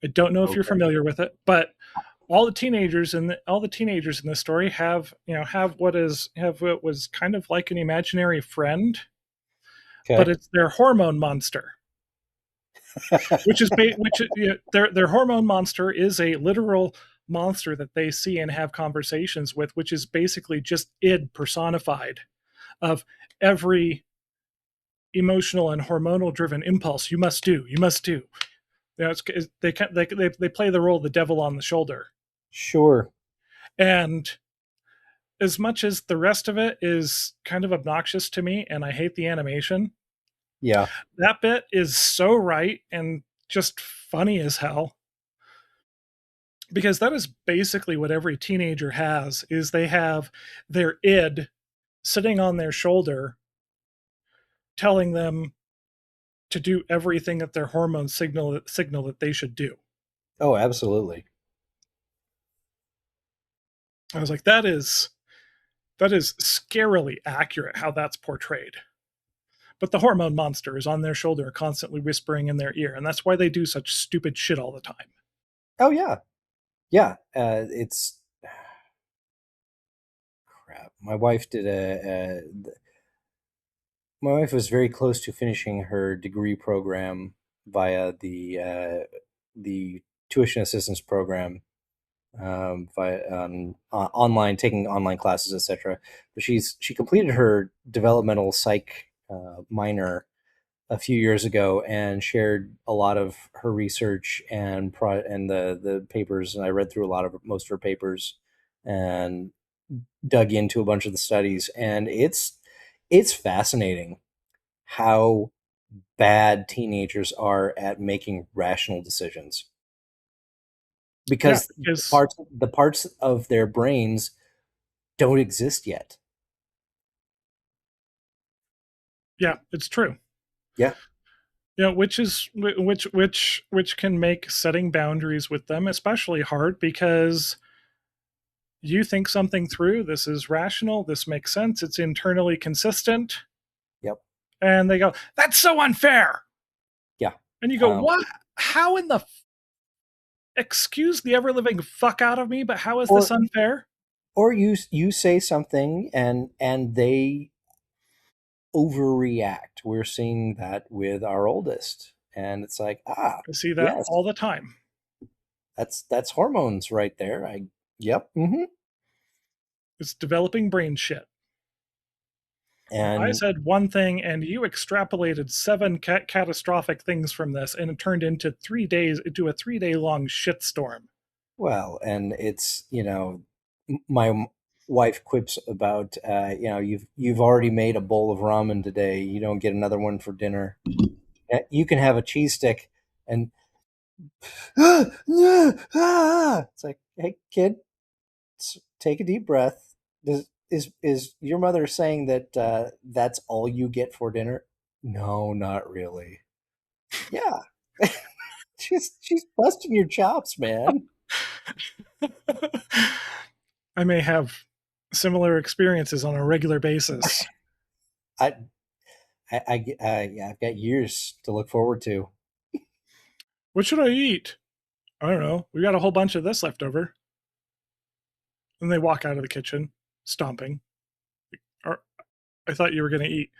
I don't know if you're Okay. familiar with it, but all the teenagers in this story have what was kind of like an imaginary friend, but Okay. it's their hormone monster, which is their hormone monster is a literal monster that they see and have conversations with, which is basically just id personified of every emotional and hormonal driven impulse you must do. They play the role of the devil on the shoulder, Sure. and as much as the rest of it is kind of obnoxious to me and I hate the animation, Yeah. that bit is so right and just funny as hell, because that is basically what every teenager has. Is they have their id sitting on their shoulder telling them to do everything that their hormones signal that they should do. Oh, absolutely. I was like, that is scarily accurate how that's portrayed. But the hormone monster is on their shoulder, constantly whispering in their ear, and that's why they do such stupid shit all the time. Oh yeah. Yeah. It's crap. My wife was very close to finishing her degree program via the tuition assistance program, via online, taking online classes, etc. But she completed her developmental psych minor a few years ago and shared a lot of her research and the papers. And I read through a lot of most of her papers and dug into a bunch of the studies, and it's fascinating how bad teenagers are at making rational decisions, Yeah, because because the parts of their brains don't exist yet. yeah, it's true. Yeah. Which can make setting boundaries with them especially hard, because you think something through. This is rational. This makes sense. It's internally consistent. Yep. And they go, "That's so unfair." Yeah. And you go, Um, "What? How in the excuse the ever living fuck out of me? But how is this or unfair?" or you say something and they overreact. We're seeing that with our oldest, and it's like, I see that yes, all the time. that's hormones right there. I Yep. It's developing brain shit. I And said one thing, and you extrapolated seven catastrophic things from this, and it turned into a 3 day long shitstorm. well, and it's my wife quips about you've already made a bowl of ramen today. You don't get another one for dinner. You can have a cheese stick, and it's like, hey kid, take a deep breath. Is your mother saying that that's all you get for dinner? No, not really. Yeah, she's busting your chops, man. I may have similar experiences on a regular basis. I yeah, I've got years to look forward to. What should I eat? I don't know. We got a whole bunch of this left over. And they walk out of the kitchen, stomping. Or I thought you were going to eat.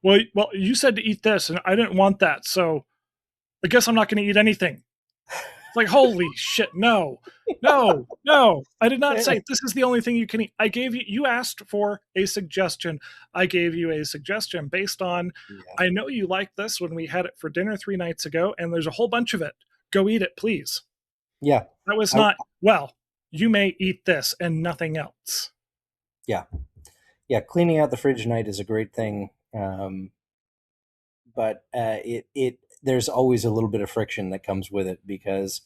Well, you said to eat this, and I didn't want that, so I guess I'm not going to eat anything. It's like, holy shit, no, no, no. I did not say this is the only thing you can eat. I gave you, you asked for a suggestion. I gave you a suggestion based on, Yeah, I know you liked this when we had it for dinner 3 nights ago, and there's a whole bunch of it. Go eat it, please. yeah, That was I, not, well, you may eat this and nothing else. yeah, yeah. Cleaning out the fridge tonight is a great thing, but it there's always a little bit of friction that comes with it because,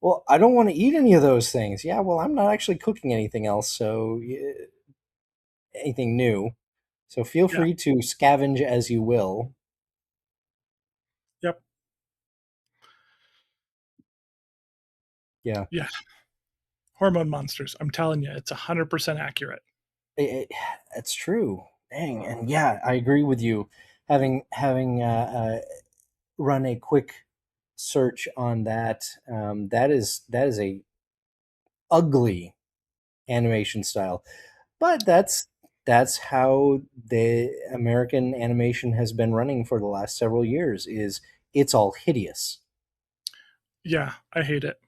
well, I don't want to eat any of those things. Yeah, well, I'm not actually cooking anything else, so anything new. So feel Yeah, free to scavenge as you will. yep, Yeah, yeah. Hormone monsters. I'm telling you, it's 100% accurate. it, it's true. Dang, and yeah, I agree with you. Having run a quick search on that, that is a ugly animation style, but that's how the American animation has been running for the last several years. Is it's all hideous. Yeah, I hate it.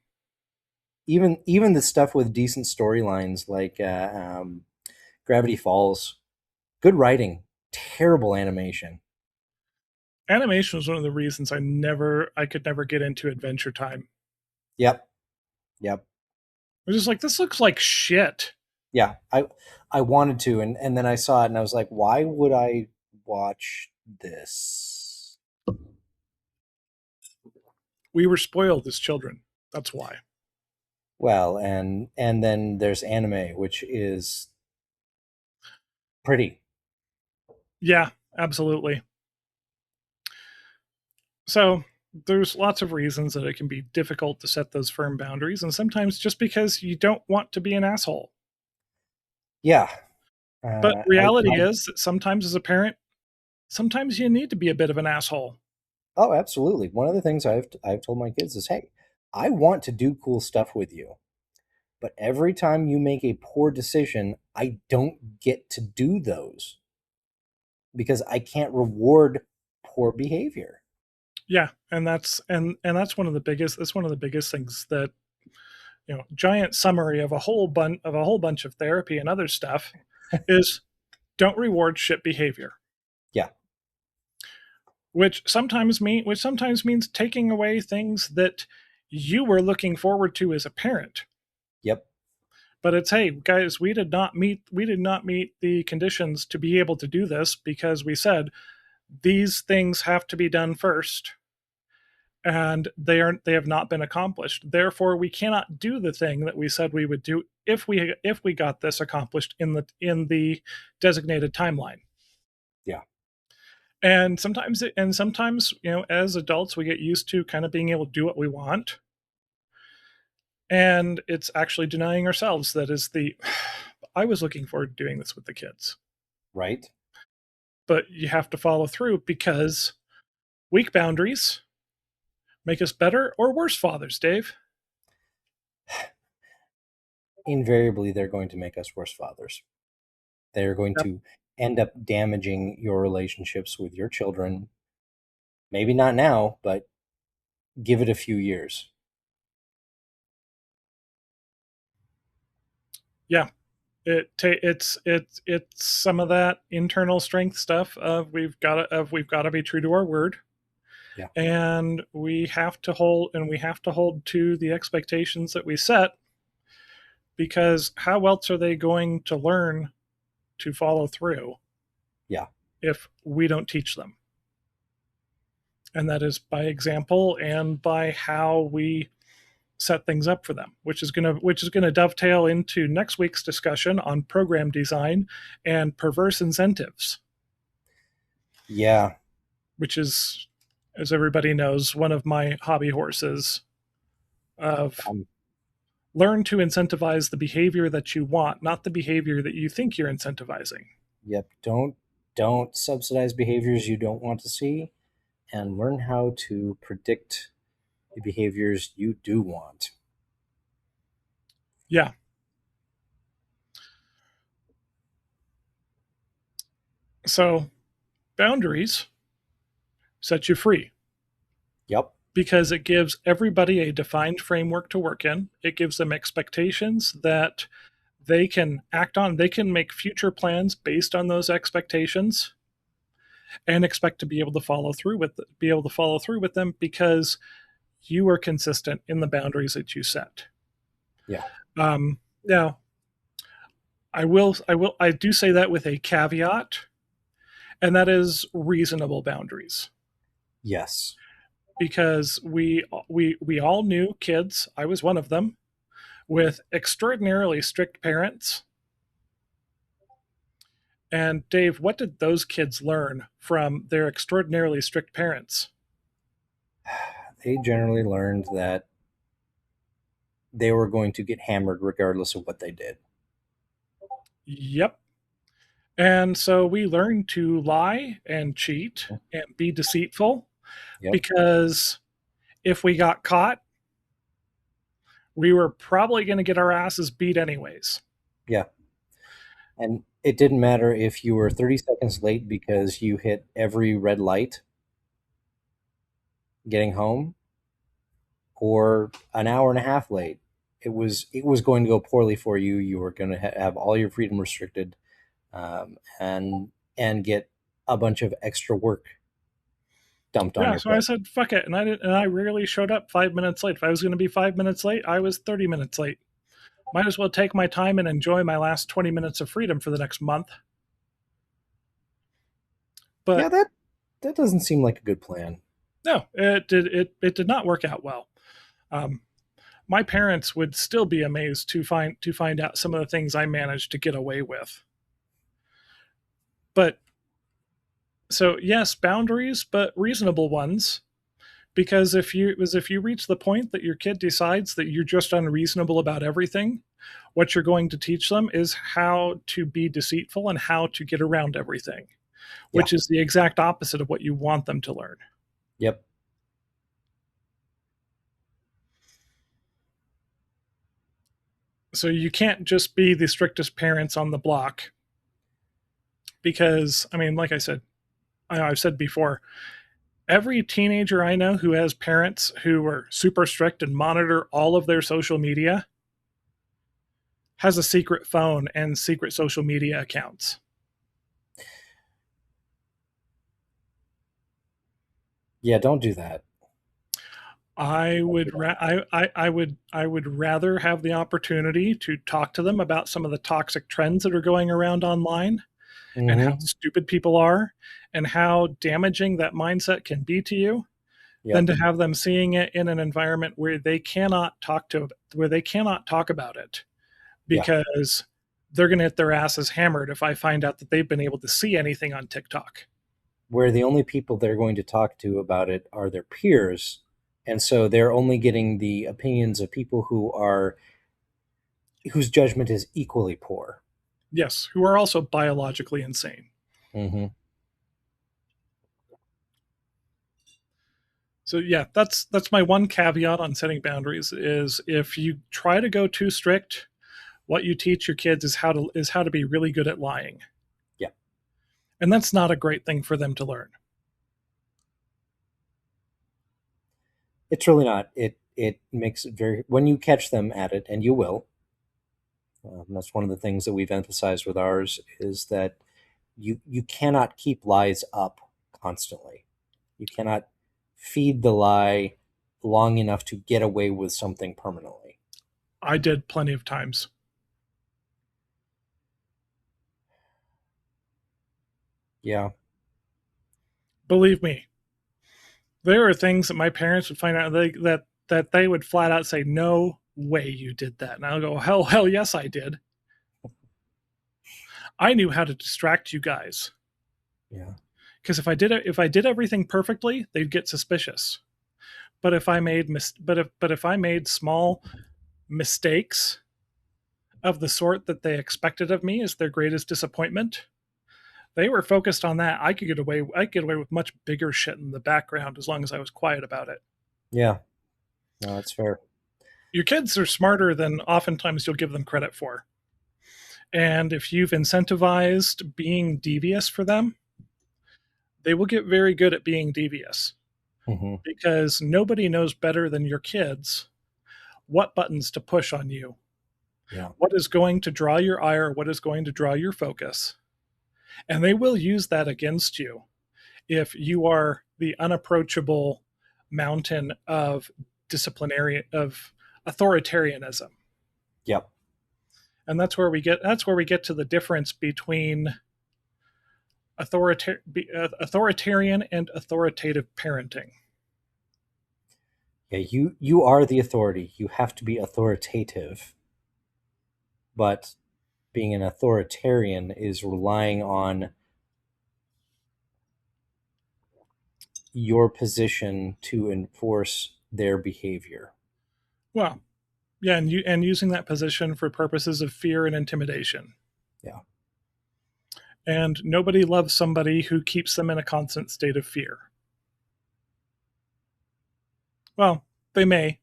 Even the stuff with decent storylines like Gravity Falls, good writing, terrible animation. Animation was one of the reasons I could never get into Adventure Time. Yep, yep, I was just like, this looks like shit. yeah. I wanted to, and then I saw it, and I was like, why would I watch this? We were spoiled as children. That's why. Well, and then there's anime, which is pretty. Yeah, absolutely. So there's lots of reasons that it can be difficult to set those firm boundaries, and sometimes just because you don't want to be an asshole. Yeah, But I, reality I is that sometimes as a parent, sometimes you need to be a bit of an asshole. oh, absolutely. One of the things I've told my kids is, hey, I want to do cool stuff with you, but every time you make a poor decision, I don't get to do those because I can't reward poor behavior. Yeah, and that's one of the biggest things that giant summary of a whole bunch of therapy and other stuff is don't reward shit behavior, Yeah. which sometimes means taking away things that you were looking forward to as a parent. Yep. But it's, hey guys, we did not meet the conditions to be able to do this because we said these things have to be done first, and they have not been accomplished. Therefore, we cannot do the thing that we said we would do if we got this accomplished in the designated timeline. Yeah. And sometimes as adults we get used to kind of being able to do what we want, and it's actually denying ourselves that is the I was looking forward to doing this with the kids. Right. But you have to follow through because weak boundaries make us better or worse fathers, Dave. Invariably, they're going to make us worse fathers. They're going Yep. to end up damaging your relationships with your children. Maybe not now, but give it a few years. Yeah, it's some of that internal strength stuff of we've got to be true to our word, Yeah. and we have to hold to the expectations that we set, because how else are they going to learn to follow through Yeah. if we don't teach them? And that is by example and by how we set things up for them, which is gonna dovetail into next week's discussion on program design and perverse incentives, Yeah. which is, as everybody knows, one of my hobby horses of Um, learn to incentivize the behavior that you want, not the behavior that you think you're incentivizing. yep. Don't subsidize behaviors you don't want to see, and learn how to predict the behaviors you do want. Yeah. So boundaries set you free Yep. because it gives everybody a defined framework to work in. It gives them expectations that they can act on. They can make future plans based on those expectations and expect to be able to follow through with them because you are consistent in the boundaries that you set. Yeah. Now, I do say that with a caveat, and that is reasonable boundaries. Yes. Because we all knew kids, I was one of them, with extraordinarily strict parents. And Dave, what did those kids learn from their extraordinarily strict parents? They generally learned that they were going to get hammered regardless of what they did. Yep. And so we learned to lie and cheat and be deceitful Yep. because if we got caught, we were probably going to get our asses beat anyways. Yeah. And it didn't matter if you were 30 seconds late because you hit every red light getting home, or an hour and a half late. It was going to go poorly for you. You were going to have all your freedom restricted, and get a bunch of extra work dumped on Yeah, your so I plate. said fuck it, and I rarely showed up 5 minutes late. If I was going to be 5 minutes late, I was 30 minutes late. Might as well take my time and enjoy my last 20 minutes of freedom for the next month. Yeah, But that doesn't seem like a good plan. no, it did not work out well. Um, my parents would still be amazed to find out some of the things I managed to get away with. But so yes, boundaries, but reasonable ones. Because if you reach the point that your kid decides that you're just unreasonable about everything, what you're going to teach them is how to be deceitful and how to get around everything, Yeah. which is the exact opposite of what you want them to learn. Yep. So you can't just be the strictest parents on the block because, I mean, like I've said before, every teenager I know who has parents who are super strict and monitor all of their social media has a secret phone and secret social media accounts. Yeah, don't do that. I would rather have the opportunity to talk to them about some of the toxic trends that are going around online and how Mm-hmm. stupid people are and how damaging that mindset can be to you than Yep. to have them seeing it in an environment where they cannot talk about it Yeah. because they're going to get their asses hammered if I find out that they've been able to see anything on TikTok. Where the only people they're going to talk to about it are their peers, and so they're only getting the opinions of people whose judgment is equally poor. Yes, who are also biologically insane. Mm-hmm. So yeah, that's my one caveat on setting boundaries is if you try to go too strict, what you teach your kids is how to be really good at lying. Yeah. And that's not a great thing for them to learn. It's really not. It makes it very, when you catch them at it, and you will. That's one of the things that we've emphasized with ours is that you cannot keep lies up constantly. You cannot feed the lie long enough to get away with something permanently. I did plenty of times. Yeah. Believe me, there are things that my parents would find out that they would flat out say, "No way you did that." And I'll go, hell yes I did. I knew how to distract you guys. Yeah. Because if I did everything perfectly, they'd get suspicious. But if I made if I made small mistakes of the sort that they expected of me as their greatest disappointment, they were focused on that. I could get away with much bigger shit in the background as long as I was quiet about it. Yeah. No, that's fair. Your kids are smarter than oftentimes you'll give them credit for. And if you've incentivized being devious for them, they will get very good at being devious. Mm-hmm. Because nobody knows better than your kids what buttons to push on you. Yeah. What is going to draw your ire, what is going to draw your focus. And they will use that against you if you are the unapproachable mountain of authoritarianism. Yep. And that's where we get to the difference between authoritarian and authoritative parenting. Yeah, you are the authority. You have to be authoritative. But being an authoritarian is relying on your position to enforce their behavior. Well, yeah, and using that position for purposes of fear and intimidation. Yeah. And nobody loves somebody who keeps them in a constant state of fear. Well, they may,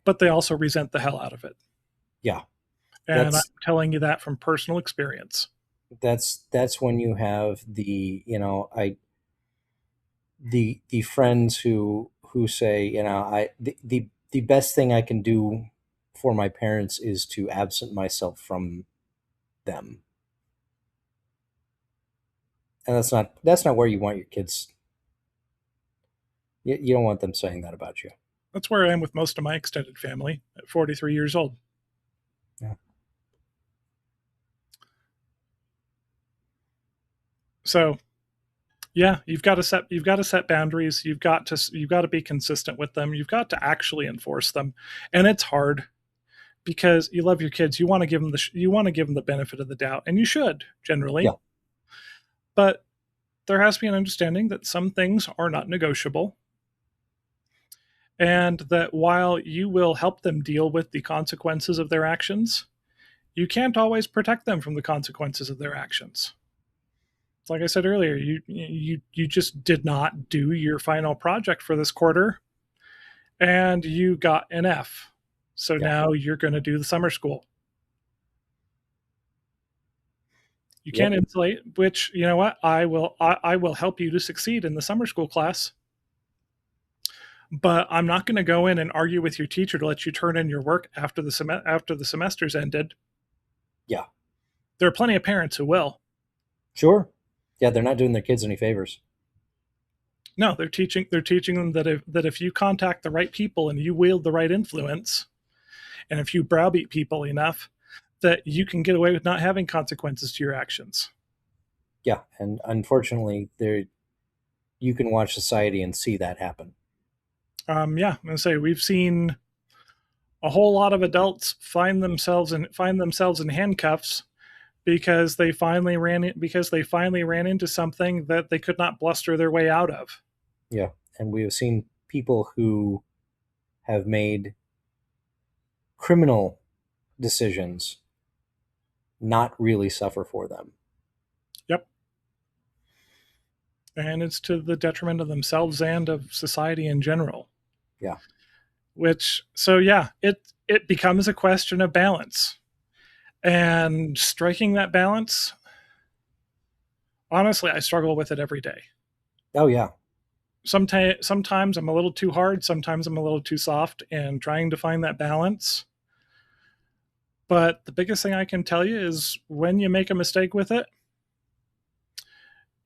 but they also resent the hell out of it. Yeah. And I'm telling you that from personal experience. That's when you have the friends who say, the best thing I can do for my parents is to absent myself from them. And that's not where you want your kids. You don't want them saying that about you. That's where I am with most of my extended family at 43 years old. Yeah. So, yeah, you've got to set boundaries. You've got to be consistent with them. You've got to actually enforce them, and it's hard because you love your kids. You want to give them the benefit of the doubt, and you should generally. Yeah. But there has to be an understanding that some things are not negotiable, and that while you will help them deal with the consequences of their actions, you can't always protect them from the consequences of their actions. Like I said earlier, you just did not do your final project for this quarter, and you got an F. So now you're going to do the summer school. You can't insulate, which, you know what, I will help you to succeed in the summer school class. But I'm not going to go in and argue with your teacher to let you turn in your work after the semester's ended. Yeah. There are plenty of parents who will. Sure. Yeah, they're not doing their kids any favors. No, they're teaching them that if you contact the right people and you wield the right influence, and if you browbeat people enough, that you can get away with not having consequences to your actions. Yeah, and unfortunately, you can watch society and see that happen. Yeah, I'm gonna say we've seen a whole lot of adults find themselves in handcuffs because they finally ran into something that they could not bluster their way out of. Yeah, and we have seen people who have made criminal decisions not really suffer for them. Yep. And it's to the detriment of themselves and of society in general. Yeah. It becomes a question of balance. And striking that balance, honestly, I struggle with it every day. Oh, yeah. Sometimes I'm a little too hard, sometimes I'm a little too soft, and trying to find that balance. But the biggest thing I can tell you is when you make a mistake with it,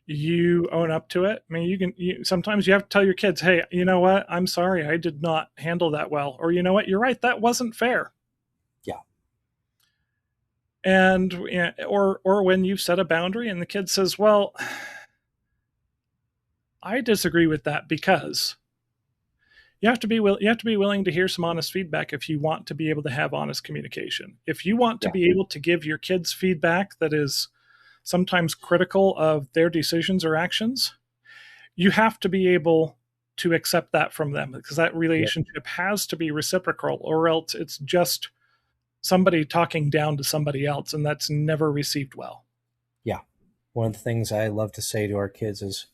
you own up to it. I mean, sometimes you have to tell your kids, hey, you know what? I'm sorry, I did not handle that well. Or, you know what? You're right, that wasn't fair. Yeah. And, or when you set a boundary and the kid says, well, I disagree with that because, you have to be willing to hear some honest feedback if you want to be able to have honest communication. If you want to Yeah. be able to give your kids feedback that is sometimes critical of their decisions or actions, you have to be able to accept that from them, because that Yep. relationship has to be reciprocal, or else it's just somebody talking down to somebody else, and that's never received well. Yeah. One of the things I love to say to our kids is,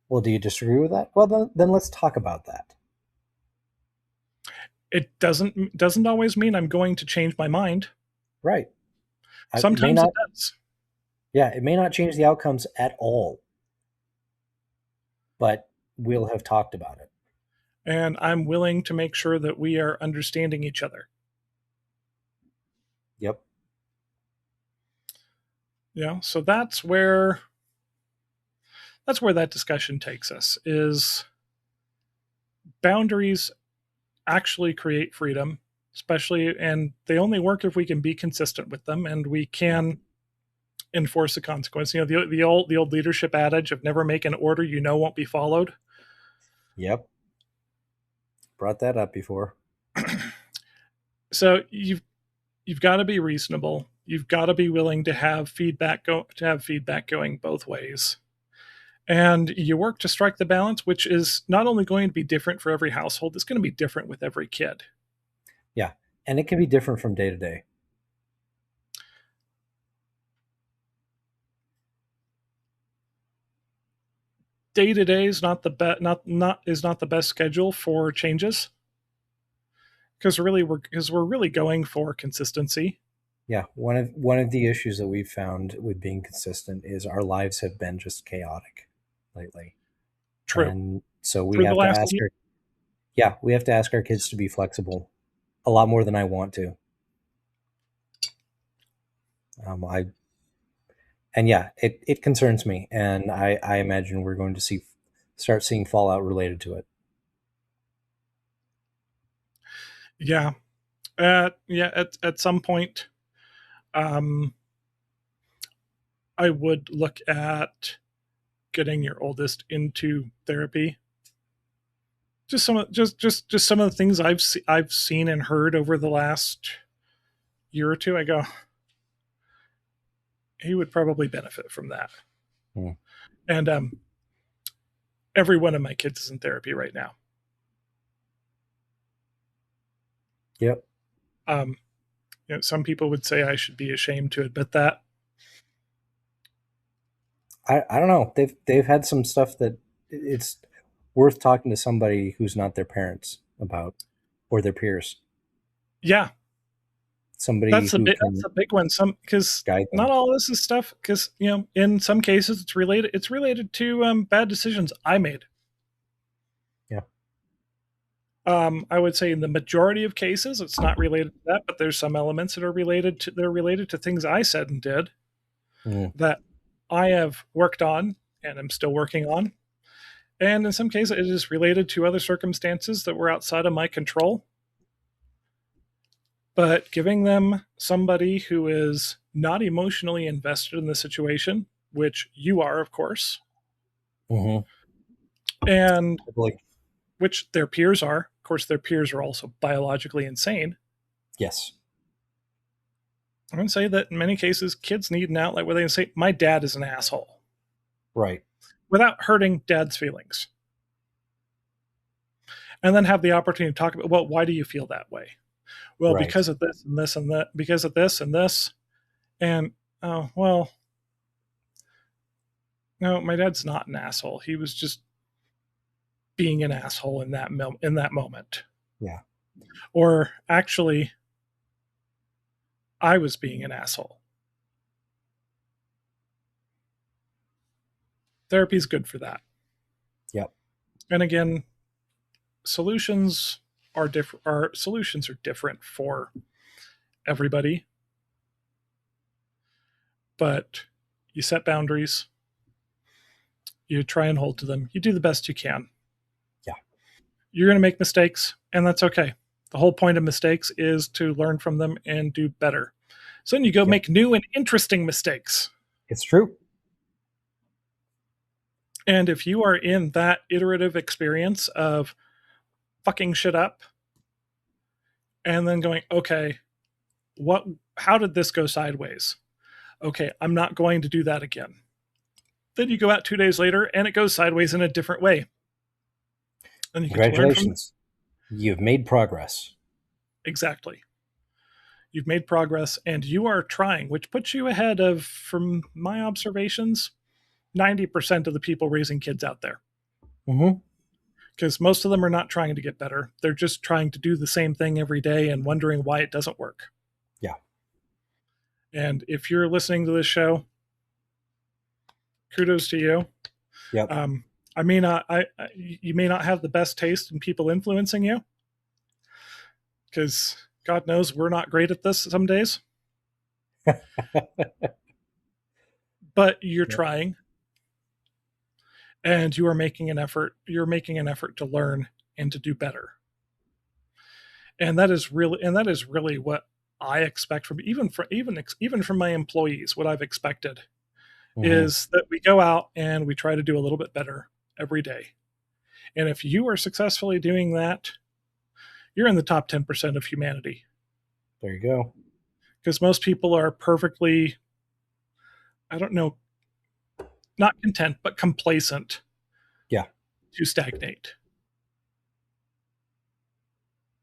well, do you disagree with that? Well, then let's talk about that. It doesn't always mean I'm going to change my mind. Right. It may Sometimes it not, does. yeah, it may not change the outcomes at all, but we'll have talked about it. And I'm willing to make sure that we are understanding each other. Yep. So that's where that discussion takes us, is boundaries actually create freedom, especially, and they only work if we can be consistent with them and we can enforce the consequence. The old leadership adage of never make an order you know won't be followed. Yep. Brought that up before. So you've got to be reasonable. You've got to be willing to have feedback going both ways. And you work to strike the balance, which is not only going to be different for every household, it's going to be different with every kid. Yeah. And it can be different from day to day. Day to day is not the best schedule for changes, because we're really going for consistency. Yeah, one of the issues that we've found with being consistent is our lives have been just chaotic lately. True. And so we For the have to last ask year, our kids to be flexible a lot more than I want to. I and yeah, it concerns me, and I imagine we're going to start seeing fallout related to it. yeah, at some point, um, I would look at getting your oldest into therapy. Just some of the things I've seen and heard over the last year or two. I go, he would probably benefit from that. Hmm. And every one of my kids is in therapy right now. Yep. Some people would say I should be ashamed to admit that. I don't know. They've had some stuff that it's worth talking to somebody who's not their parents about, or their peers. Yeah, Somebody who that's can a big one. Because guide not them. all of this is stuff. Because in some cases it's related. It's related to bad decisions I made. Yeah. I would say in the majority of cases it's not related to that, but there's some elements that are related to things I said and did Mm. that I have worked on and am still working on. And in some cases, it is related to other circumstances that were outside of my control. But giving them somebody who is not emotionally invested in the situation, which you are, of course, Mm-hmm. and Like, which their peers are. Of course, their peers are also biologically insane. yes. I'm going to say that in many cases, kids need an outlet where they can say, my dad is an asshole, Right. without hurting dad's feelings. And then have the opportunity to talk about, well, why do you feel that way? Well, Right. because of this and this and that, because of this and this. And, oh, well, no, my dad's not an asshole. He was just being an asshole in that moment. Yeah. Or actually, I was being an asshole. Therapy is good for that. Yep. And again, solutions are different. Our solutions are different for everybody, but you set boundaries, you try and hold to them, you do the best you can. Yeah. You're going to make mistakes, and that's okay. The whole point of mistakes is to learn from them and do better. So then you go make new and interesting mistakes. It's true. And if you are in that iterative experience of fucking shit up and then going, okay, what, how did this go sideways? Okay, I'm not going to do that again. Then you go out 2 days later and it goes sideways in a different way. And you get to learn from it. Congratulations. You've made progress. Exactly. You've made progress and you are trying, which puts you ahead of, from my observations, 90% of the people raising kids out there. Mm-hmm. Because most of them are not trying to get better. They're just trying to do the same thing every day and wondering why it doesn't work. Yeah. And if you're listening to this show, kudos to you. Yep. I mean, you may not have the best taste in people influencing you, because God knows we're not great at this some days. But you're trying, and you are making an effort. You're making an effort to learn and to do better. And that is really what I expect from even from my employees. What I've expected is that we go out and we try to do a little bit better every day. And if you are successfully doing that, you're in the top 10% of humanity. There you go. Because most people are perfectly, I don't know, not content, but complacent. Yeah. To stagnate.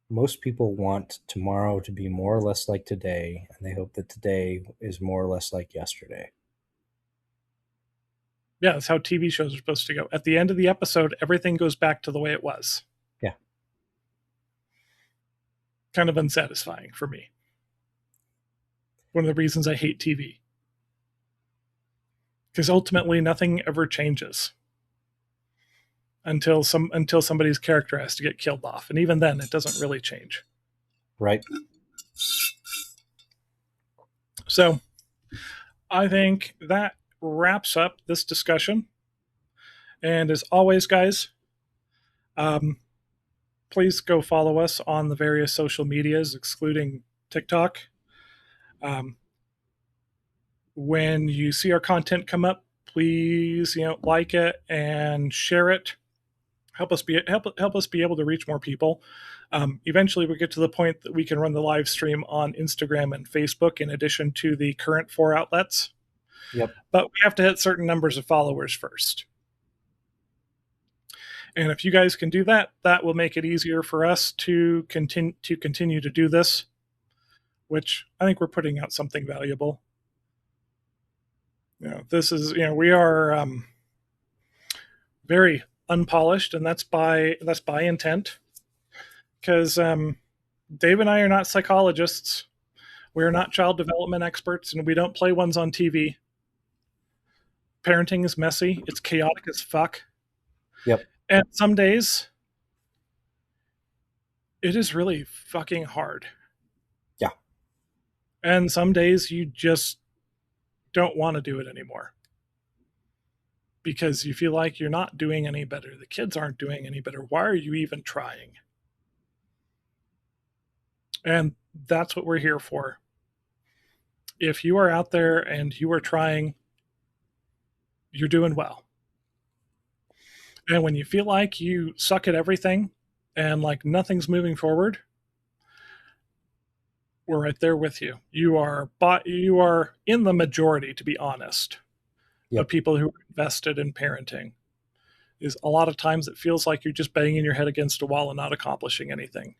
Most people want tomorrow to be more or less like today, and they hope that today is more or less like yesterday. Yeah, that's how TV shows are supposed to go. At the end of the episode, everything goes back to the way it was. Yeah. Kind of unsatisfying for me. One of the reasons I hate TV. Because ultimately nothing ever changes until somebody's character has to get killed off. And even then it doesn't really change. Right. So I think that wraps up this discussion. And as always, guys, please go follow us on the various social medias, excluding TikTok. When you see our content come up, please, like it and share it. Help us be able to reach more people. Eventually, we get to the point that we can run the live stream on Instagram and Facebook in addition to the current 4 outlets. Yep. But we have to hit certain numbers of followers first. And if you guys can do that, that will make it easier for us to continue to do this, which I think we're putting out something valuable. This is, we are very unpolished, and that's by intent. Because Dave and I are not psychologists. We're not child development experts, and we don't play ones on TV. Parenting is messy. It's chaotic as fuck. Yep. And some days, it is really fucking hard. Yeah. And some days you just don't want to do it anymore. Because you feel like you're not doing any better. The kids aren't doing any better. Why are you even trying? And that's what we're here for. If you are out there and you are trying, you're doing well. And when you feel like you suck at everything and like nothing's moving forward, we're right there with you. You are in the majority, to be honest, of people who are invested in parenting. Is a lot of times it feels like you're just banging your head against a wall and not accomplishing anything.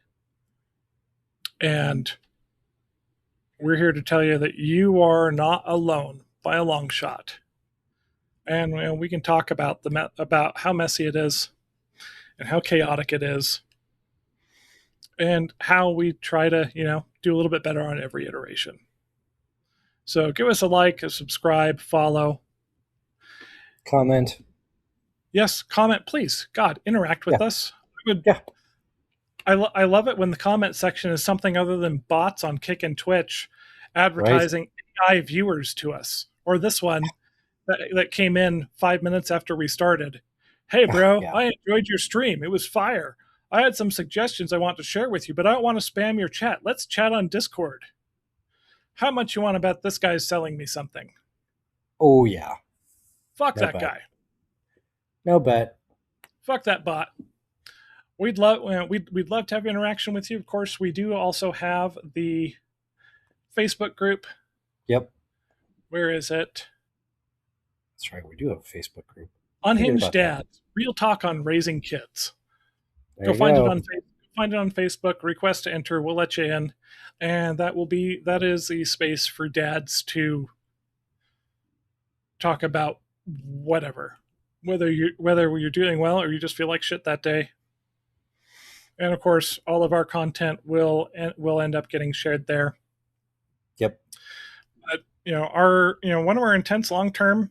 And we're here to tell you that you are not alone by a long shot. And we can talk about about how messy it is and how chaotic it is and how we try to, do a little bit better on every iteration. So give us a like, a subscribe, follow. Comment. Yes, comment, please. God, interact with us. I love it when the comment section is something other than bots on Kick and Twitch advertising AI viewers to us. Or this one that came in 5 minutes after we started. Hey, bro, I enjoyed your stream. It was fire. I had some suggestions I want to share with you, but I don't want to spam your chat. Let's chat on Discord. How much you want to bet this guy's selling me something? Oh, yeah. Fuck that guy. No bet. Fuck that bot. we'd love to have interaction with you. Of course, we do also have the Facebook group. Yep. Where is it? That's right. We do have a Facebook group. Unhinged Dads, real talk on raising kids. There Go find go. it on find it on Facebook. Request to enter. We'll let you in, and that is the space for dads to talk about whatever, whether you're doing well or you just feel like shit that day. And of course, all of our content will end up getting shared there. Yep. But, one of our intents long term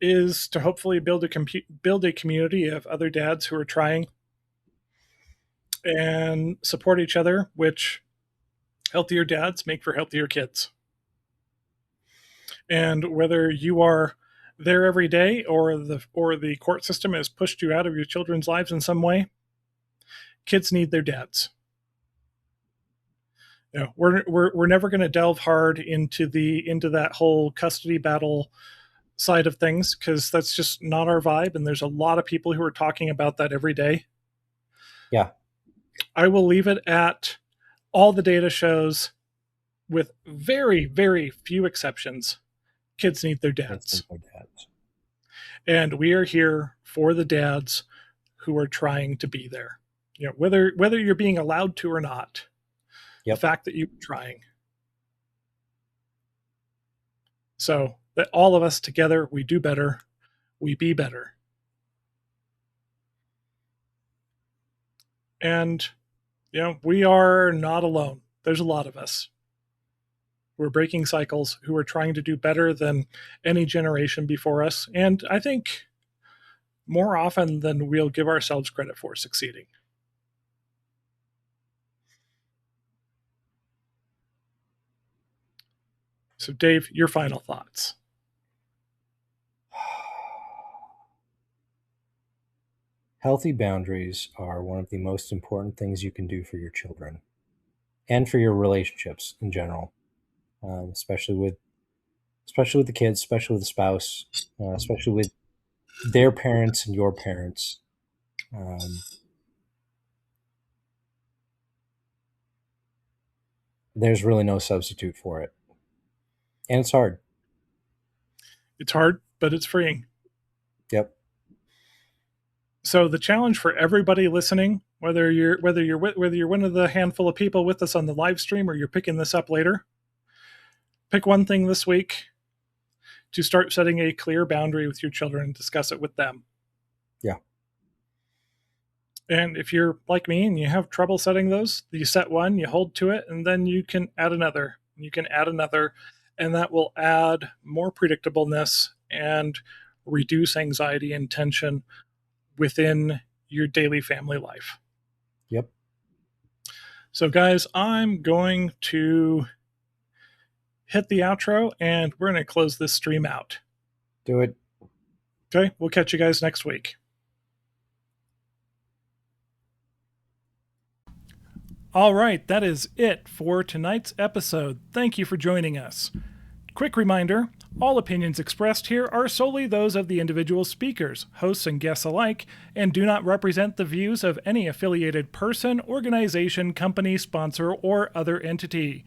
is to hopefully build a community of other dads who are trying and support each other, which healthier dads make for healthier kids. And whether you are there every day or the court system has pushed you out of your children's lives in some way, kids need their dads. We're never going to delve hard into that whole custody battle side of things, because that's just not our vibe, and there's a lot of people who are talking about that every day. Yeah. I will leave it at all the data shows, with very, very few exceptions, kids need their dads. And we are here for the dads who are trying to be there. Whether you're being allowed to or not. Yep. The fact that you're trying. So that all of us together, we do better, we be better. And, we are not alone. There's a lot of us. We're breaking cycles who are trying to do better than any generation before us. And I think more often than we'll give ourselves credit for, succeeding. So, Dave, your final thoughts. Healthy boundaries are one of the most important things you can do for your children and for your relationships in general, especially with the kids, especially with the spouse, especially with their parents and your parents. There's really no substitute for it. And it's hard. It's hard, but it's freeing. Yep. So the challenge for everybody listening, whether you're one of the handful of people with us on the live stream or you're picking this up later, pick one thing this week to start setting a clear boundary with your children and discuss it with them. Yeah. And if you're like me and you have trouble setting those, you set one, you hold to it, and then you can add another. You can add another, and that will add more predictableness and reduce anxiety and tension within your daily family life. Yep. So, guys, I'm going to hit the outro, and we're going to close this stream out. Do it. Okay, we'll catch you guys next week. All right, that is it for tonight's episode. Thank you for joining us. Quick reminder, all opinions expressed here are solely those of the individual speakers, hosts, and guests alike, and do not represent the views of any affiliated person, organization, company, sponsor, or other entity.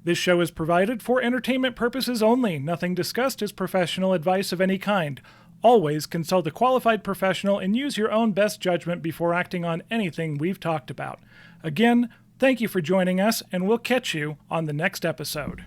This show is provided for entertainment purposes only. Nothing discussed is professional advice of any kind. Always consult a qualified professional and use your own best judgment before acting on anything we've talked about. Again, thank you for joining us, and we'll catch you on the next episode.